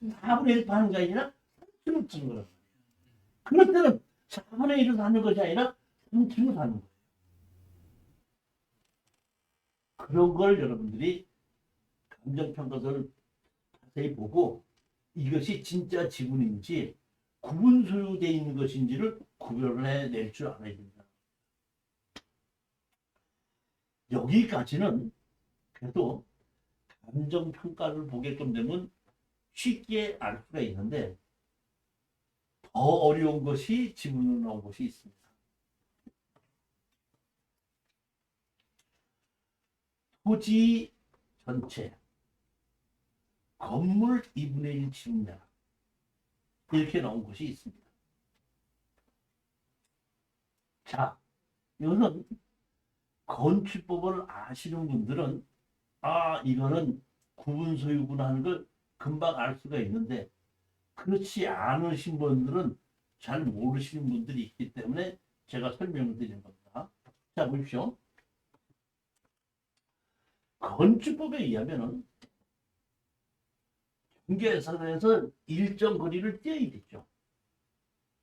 4분의 1 파는 게 아니라 3층을 파는 거야. 그럴 때는 4분의 1을 사는 것이 아니라 3층을 사는 거예요. 그런 걸 여러분들이 감정평가서를 자세히 보고 이것이 진짜 지분인지 구분 소유되어 있는 것인지를 구별을 해낼 줄 알아야 됩니다. 여기까지는 그래도 감정평가를 보게끔 되면 쉽게 알 수가 있는데 더 어려운 것이 지문으로 나온 것이 있습니다. 토지 전체 건물 2분의 1 지분량 이렇게 나온 것이 있습니다. 자, 이거는 건축법을 아시는 분들은 이거는 구분 소유구나 하는 걸 금방 알 수가 있는데 그렇지 않으신 분들은 잘 모르시는 분들이 있기 때문에 제가 설명을 드리는 겁니다. 자, 보십시오. 건축법에 의하면은 경계선에서 일정 거리를 떼어야 되죠.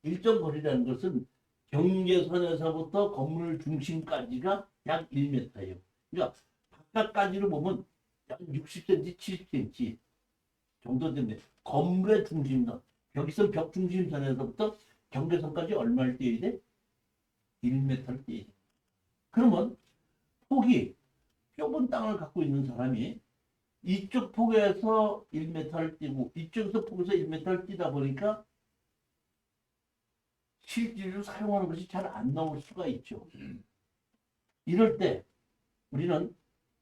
일정 거리라는 것은 경계선에서부터 건물 중심까지가 약 1m예요. 그러니까 바깥까지로 보면 약 60cm, 70cm 정도 되는데 건물의 중심선, 여기서 벽 중심선에서부터 경계선까지 얼마를 떼야 돼? 1m를 떼야 돼. 그러면 폭이 좁은 땅을 갖고 있는 사람이 이쪽 폭에서 1m를 띄고 이쪽에서 폭에서 1m를 띄다 보니까 실질로 사용하는 것이 잘 안 나올 수가 있죠. 이럴 때 우리는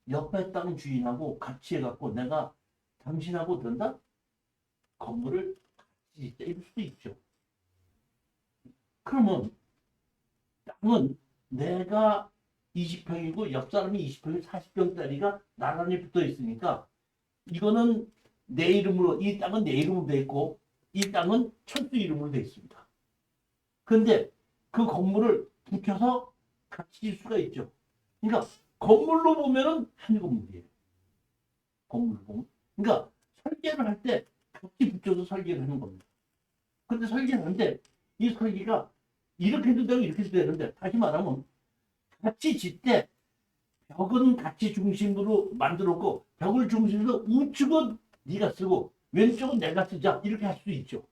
옆에 땅 주인하고 같이 해갖고 내가 당신하고 된다? 건물을 같이 떼일 수도 있죠. 그러면 땅은 내가 20평이고 옆 사람이 20평이 40평짜리가 나란히 붙어 있으니까 이거는 내 이름으로, 이 땅은 내 이름으로 돼 있고 이 땅은 철수 이름으로 돼 있습니다. 근데 그 건물을 붙여서 같이 질 수가 있죠. 그러니까 건물로 보면은 한 건물이에요. 건물로 보면. 그러니까 설계를 할 때 같이 붙여서 설계를 하는 겁니다. 근데 설계를 하는데 이 설계가 이렇게 해도 되고 이렇게 해도 되는데 다시 말하면 같이 짓 때 벽은 같이 중심으로 만들었고 벽을 중심으로 우측은 네가 쓰고 왼쪽은 내가 쓰자 이렇게 할 수 있죠.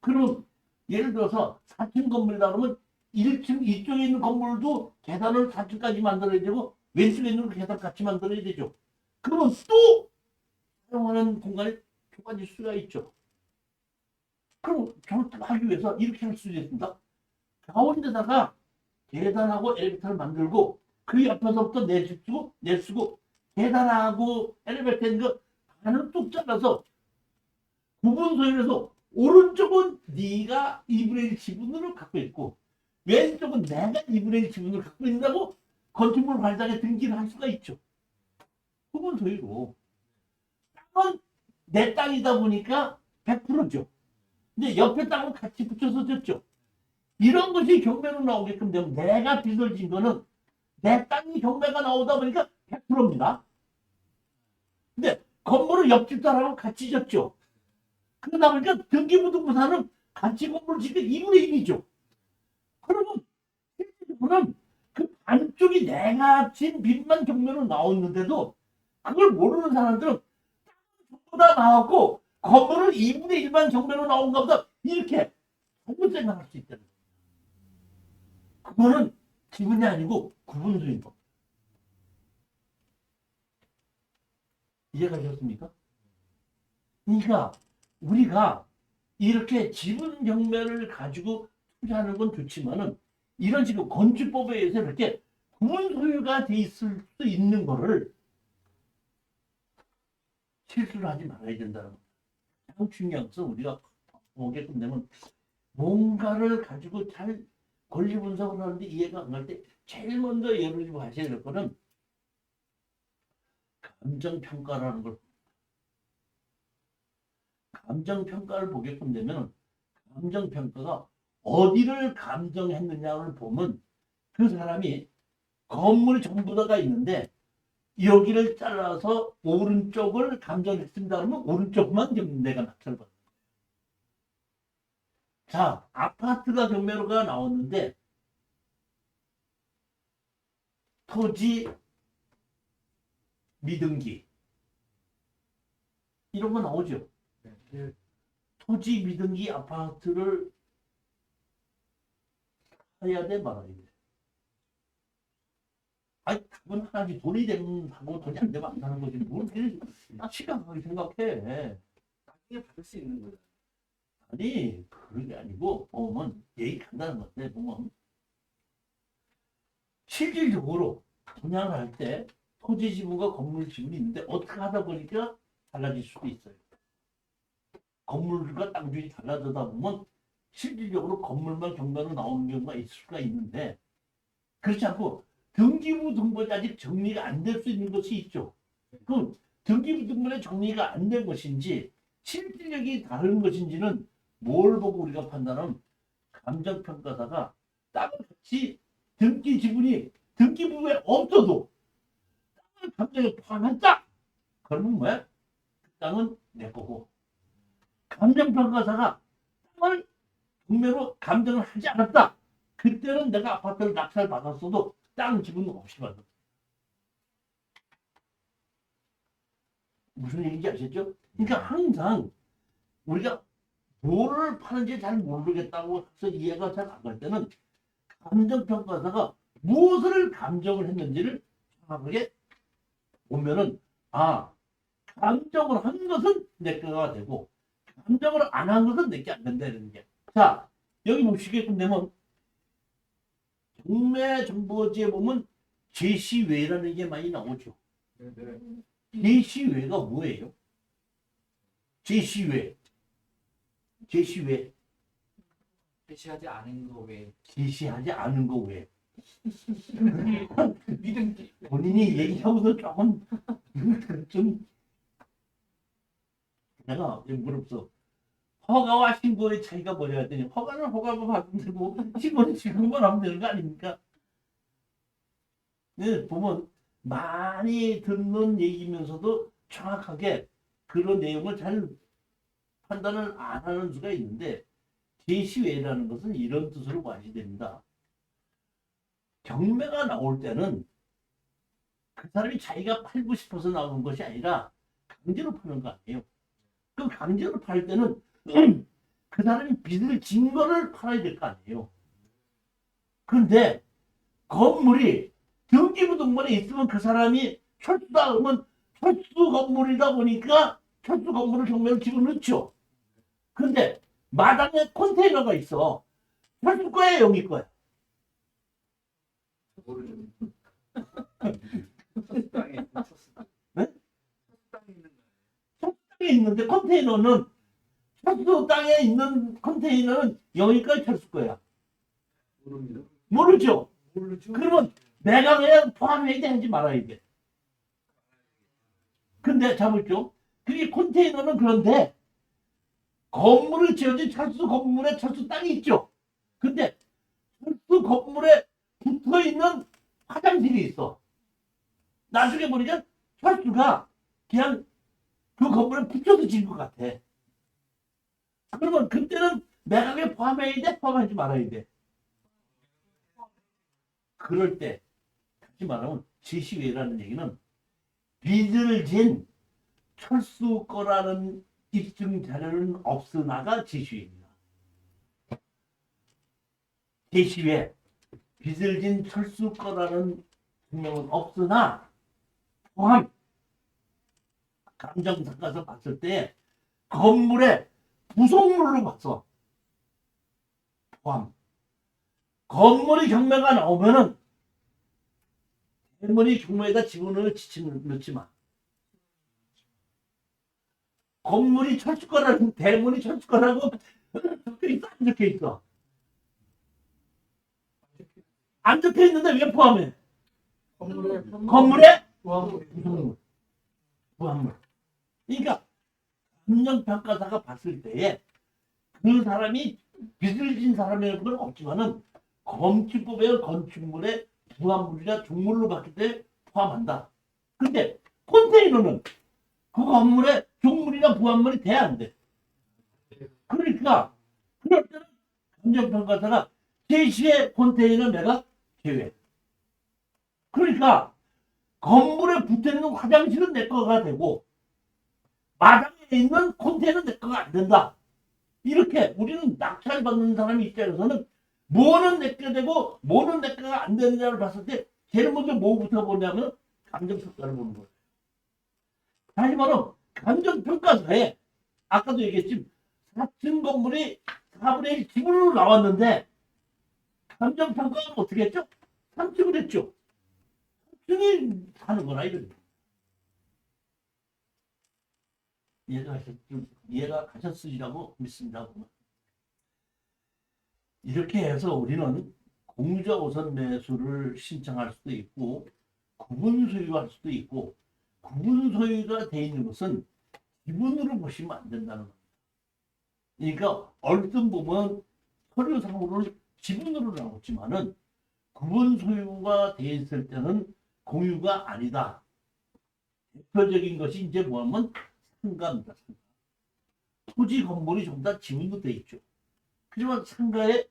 그럼 예를 들어서 4층 건물이다 그러면 1층 이쪽에 있는 건물도 계단을 4층까지 만들어야 되고 왼쪽에 있는 계단 같이 만들어야 되죠. 그러면 또 사용하는 공간이 좁아질 수가 있죠. 그럼 저를 하기 위해서 이렇게 할 수 있습니다. 가운데다가 계단하고 엘리베이터를 만들고 그 옆에서부터 내쓰고 계단하고 엘리베이터 있는 거 반을 뚝 잘라서 구분 소유해서 오른쪽은 네가 2분의 1 지분을 갖고 있고 왼쪽은 내가 2분의 1 지분을 갖고 있다고 건축물 발장에 등기를 할 수가 있죠. 구분 소유로. 땅은 내 땅이다 보니까 100%죠. 근데 옆에 땅은 같이 붙여서 졌죠. 이런 것이 경매로 나오게끔 되면 내가 빚을 진 거는 내 땅이 경매가 나오다 보니까 100%입니다. 근데 건물을 옆집 사람하고 같이 졌죠. 그러다 보니까 등기부등본사는 같이 건물을 짓게 2분의 1이죠. 그러면 실질적으로는 그 반쪽이 내가 진 빚만 경매로 나왔는데도 그걸 모르는 사람들은 전부 다 나왔고 건물은 2분의 1만 경매로 나온가 보다 이렇게 잘못 생각할 수 있다는 거예요. 그거는 지분이 아니고 구분소인 거. 이해가 되셨습니까? 그러니까 우리가 이렇게 지분 경매를 가지고 투자하는 건 좋지만은 이런 식으로 건축법에 의해서 이렇게 구분 소유가 돼 있을 수 있는 거를 실수를 하지 말아야 된다는 겁니다. 가장 중요한 것은 우리가 보게끔 되면 뭔가를 가지고 잘 권리 분석을 하는데 이해가 안 갈 때 제일 먼저 예를 들고 하셔야 될 거는 감정평가라는 걸. 감정평가를 보게끔 되면 감정평가가 어디를 감정했느냐를 보면 그 사람이 건물이 전부 다가 있는데 여기를 잘라서 오른쪽을 감정했습니다 그러면 오른쪽만 내가 낙찰을 받는 거예요. 자, 아파트가 경매로가 나왔는데 토지 미등기 이런 거 나오죠. 토지 미등기 아파트를 해야 돼 말아야 돼. 아니 그건 하나지 돈이 되면 하고 돈이 안 되면 안 사는 거지. 뭘 심각하게 생각해. 나중에 받을 수 있는 거죠. 아니 그런 게 아니고 보면 얘기한다는 건데 보면 실질적으로 분양을 할 때 토지 지분과 건물 지분이 있는데 어떻게 하다 보니까 달라질 수도 있어요. 건물과 땅 주인이 달라지다 보면 실질적으로 건물만 경매로 나오는 경우가 있을 수가 있는데 그렇지 않고 등기부 등본이 아직 정리가 안 될 수 있는 것이 있죠. 그 등기부 등본의 정리가 안 된 것인지 실질적이 다른 것인지는 뭘 보고 우리가 판단하면 감정평가사가 땅을 같이 등기 지분이 등기부에 없어도 땅을 감정에 포함했다. 그러면 뭐야? 그 땅은 내 거고 감정평가사가 땅을 경매로 감정을 하지 않았다. 그때는 내가 아파트를 낙찰 받았어도 땅 지분 없이 받았다. 무슨 얘기인지 아시죠? 그러니까 항상 우리가 뭐를 파는지 잘 모르겠다고 해서 이해가 잘 안 갈 때는 감정평가사가 무엇을 감정을 했는지를 정확하게 보면은 감정을 한 것은 내 거가 되고 감정을 안 한 것은 내 게 안 된다는 게. 자, 여기 보시게끔 되면 경매정보지에 보면 제시외라는 게 많이 나오죠. 제시외가 뭐예요? 제시외. 제시하지 않은 거 외에 제시하지 않은 거 왜? 믿음기 본인이 얘기하고서 조금 좀 내가 물었어. 허가와 신고의 차이가 뭐냐 했더니 허가는 허가만 받으면 되고 신고는 신고만 하면 되는 거 아닙니까? 네, 보면 많이 듣는 얘기면서도 정확하게 그런 내용을 잘 판단을 안 하는 수가 있는데 제시외라는 것은 이런 뜻으로 봐야 됩니다. 경매가 나올 때는 그 사람이 자기가 팔고 싶어서 나오는 것이 아니라 강제로 파는 거 아니에요. 그럼 강제로 팔 때는 그 사람이 빚을 진 거를 팔아야 될 거 아니에요. 그런데 건물이 등기부 등본에 있으면 그 사람이 철수다 그러면 철수 건물이다 보니까 철수 건물을 경매로 집어넣죠. 그런데 마당에 컨테이너가 있어. 철수 거야, 영이 거야? 모르죠. 네? 철수 땅에 있는데 컨테이너는 철수 땅에 있는 컨테이너는 영이 거야, 철수 거야? 모릅니다. 모르죠. 모르죠. 그러면 내가 그냥 포함해야 돼, 하지 말아야 돼. 근데 잡을죠. 그게 컨테이너는 그런데 건물을 지어진 철수 건물에 철수 땅이 있죠. 근데 철수 건물에 붙어 있는 화장실이 있어. 나중에 보니까 철수가 그냥 그 건물에 붙여서 지은 것 같아. 그러면 그때는 매각에 포함해야 돼? 포함하지 말아야 돼? 그럴 때 다시 말하면 제시외라는 얘기는 빚을 진 철수 거라는 입증 자료는 없으나가 제시외입니다. 제시외 빚을 진 철수 거라는 증명은 없으나 포함 감정평가서 봤을 때 건물의 부속물로 봤어. 포함. 건물이 경매가 나오면은 대문이 경매에다 지분을 넣지 마. 건물이 철수거라는 대문이 철수거라고 적혀 있어, 안 적혀 있어? 안 적혀 있는데 왜 포함해? 건물에 부속물. 부합물. 그러니까 감정평가사가 봤을 때에 그 사람이 빚을 진 사람이라는 건 없지만은 건축법의 건축물에 부합물이나 종물로 봤을 때 포함한다. 근데 컨테이너는 그 건물에 종물이나 부합물이 돼야 안 돼. 그러니까 그럴 때는 감정평가사가 제시의 컨테이너 매각 제외. 그러니까 건물에 붙어있는 화장실은 내 거가 되고 마당에 있는 컨테이너는 내 거가 안 된다. 이렇게 우리는 낙찰 받는 사람 입장에서는 뭐는 내 거 되고 뭐는 내 거가 안 되느냐를 봤을 때 제일 먼저 뭐부터 보냐면 감정평가를 보는 거예요. 다시 말하면 감정평가서에 아까도 얘기했지 4층 건물이 4분의 1 지분으로 나왔는데 감정평가는 어떻게 했죠? 3층을 했죠. 저기 하는 거나 이런. 이해가 가셨으리라고 믿습니다. 이렇게 해서 우리는 공유자 우선 매수를 신청할 수도 있고 구분 소유할 수도 있고 구분 소유가 돼 있는 것은 지분으로 보시면 안 된다는 겁니다. 그러니까 얼핏 보면 서류상으로는 지분으로 나왔지만은 구분 소유가 돼 있을 때는 공유가 아니다. 대표적인 것이 이제 뭐냐면 상가입니다. 상가. 토지 건물이 전부 다 지분으로 돼 있죠. 하지만 상가에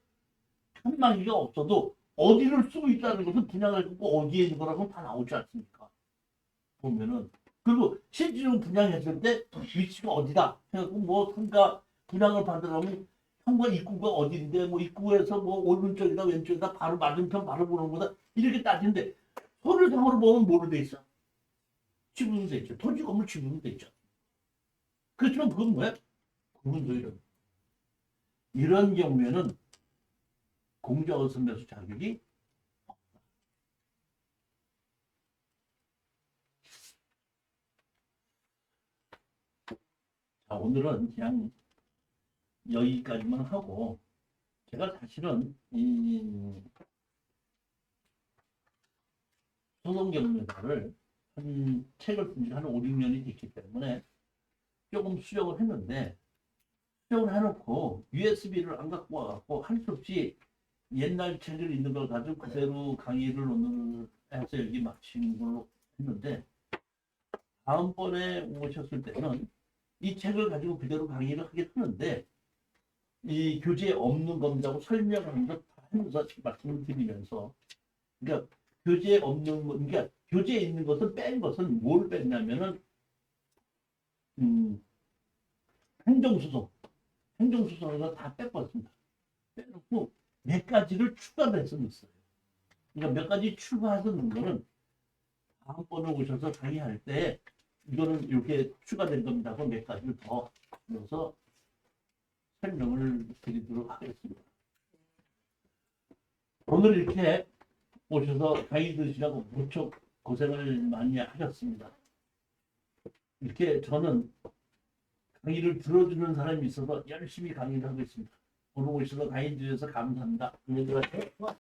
칸막이가 없어도 어디를 쓰고 있다는 것은 분양을 갖고 어디에 있는 거라고 다 나오지 않습니까? 보면은. 그리고 실제로 분양했을 때 위치가 어디다 해갖고 뭐 상가 분양을 받으려면 현관 입구가 어디인데 뭐 입구에서 뭐 오른쪽이다 왼쪽이다 바로 맞은편 바로 보는 거다 이렇게 따지는데 서류상으로 보면 뭐로 돼 있어? 지분으로 돼 있죠. 토지 건물 지분으로 돼 있죠. 그렇지만 그건 뭐야? 구분소유는 이런 경우에는 공자우선 매수 자격이 없다. 자, 오늘은 그냥 여기까지만 하고 제가 사실은 이 소송경매사를 한 책을 쓴 지 한 5, 6년이 됐기 때문에 조금 수정을 했는데 수정을 해놓고 USB를 안 갖고 와갖고 할 수 없이 옛날 책을 있는 걸 가지고 그대로 강의를 오늘 해서 여기 마치는 걸로 했는데 다음번에 오셨을 때는 이 책을 가지고 그대로 강의를 하긴 하는데 이 교재에 없는 겁니다고 설명하는 것 다 하면서 말씀을 드리면서 그러니까 교재에 없는 것 그러니까 교재에 있는 것은 뺀 것은 뭘 뺐냐면은 행정소송에서 다 뺐거든요. 빼놓고 몇 가지를 추가해서 넣었어요. 그러니까 몇 가지 추가해서 넣은 거는 다음번에 오셔서 강의할 때 이거는 이렇게 추가된 겁니다 하고 몇 가지를 더 넣어서 설명을 드리도록 하겠습니다. 오늘 이렇게 오셔서 강의 들으시라고 무척 고생을 많이 하셨습니다. 이렇게 저는 강의를 들어주는 사람이 있어서 열심히 강의를 하고 있습니다. 오늘 오셔서 강의 주셔서 감사합니다. 안녕히 들어가세요.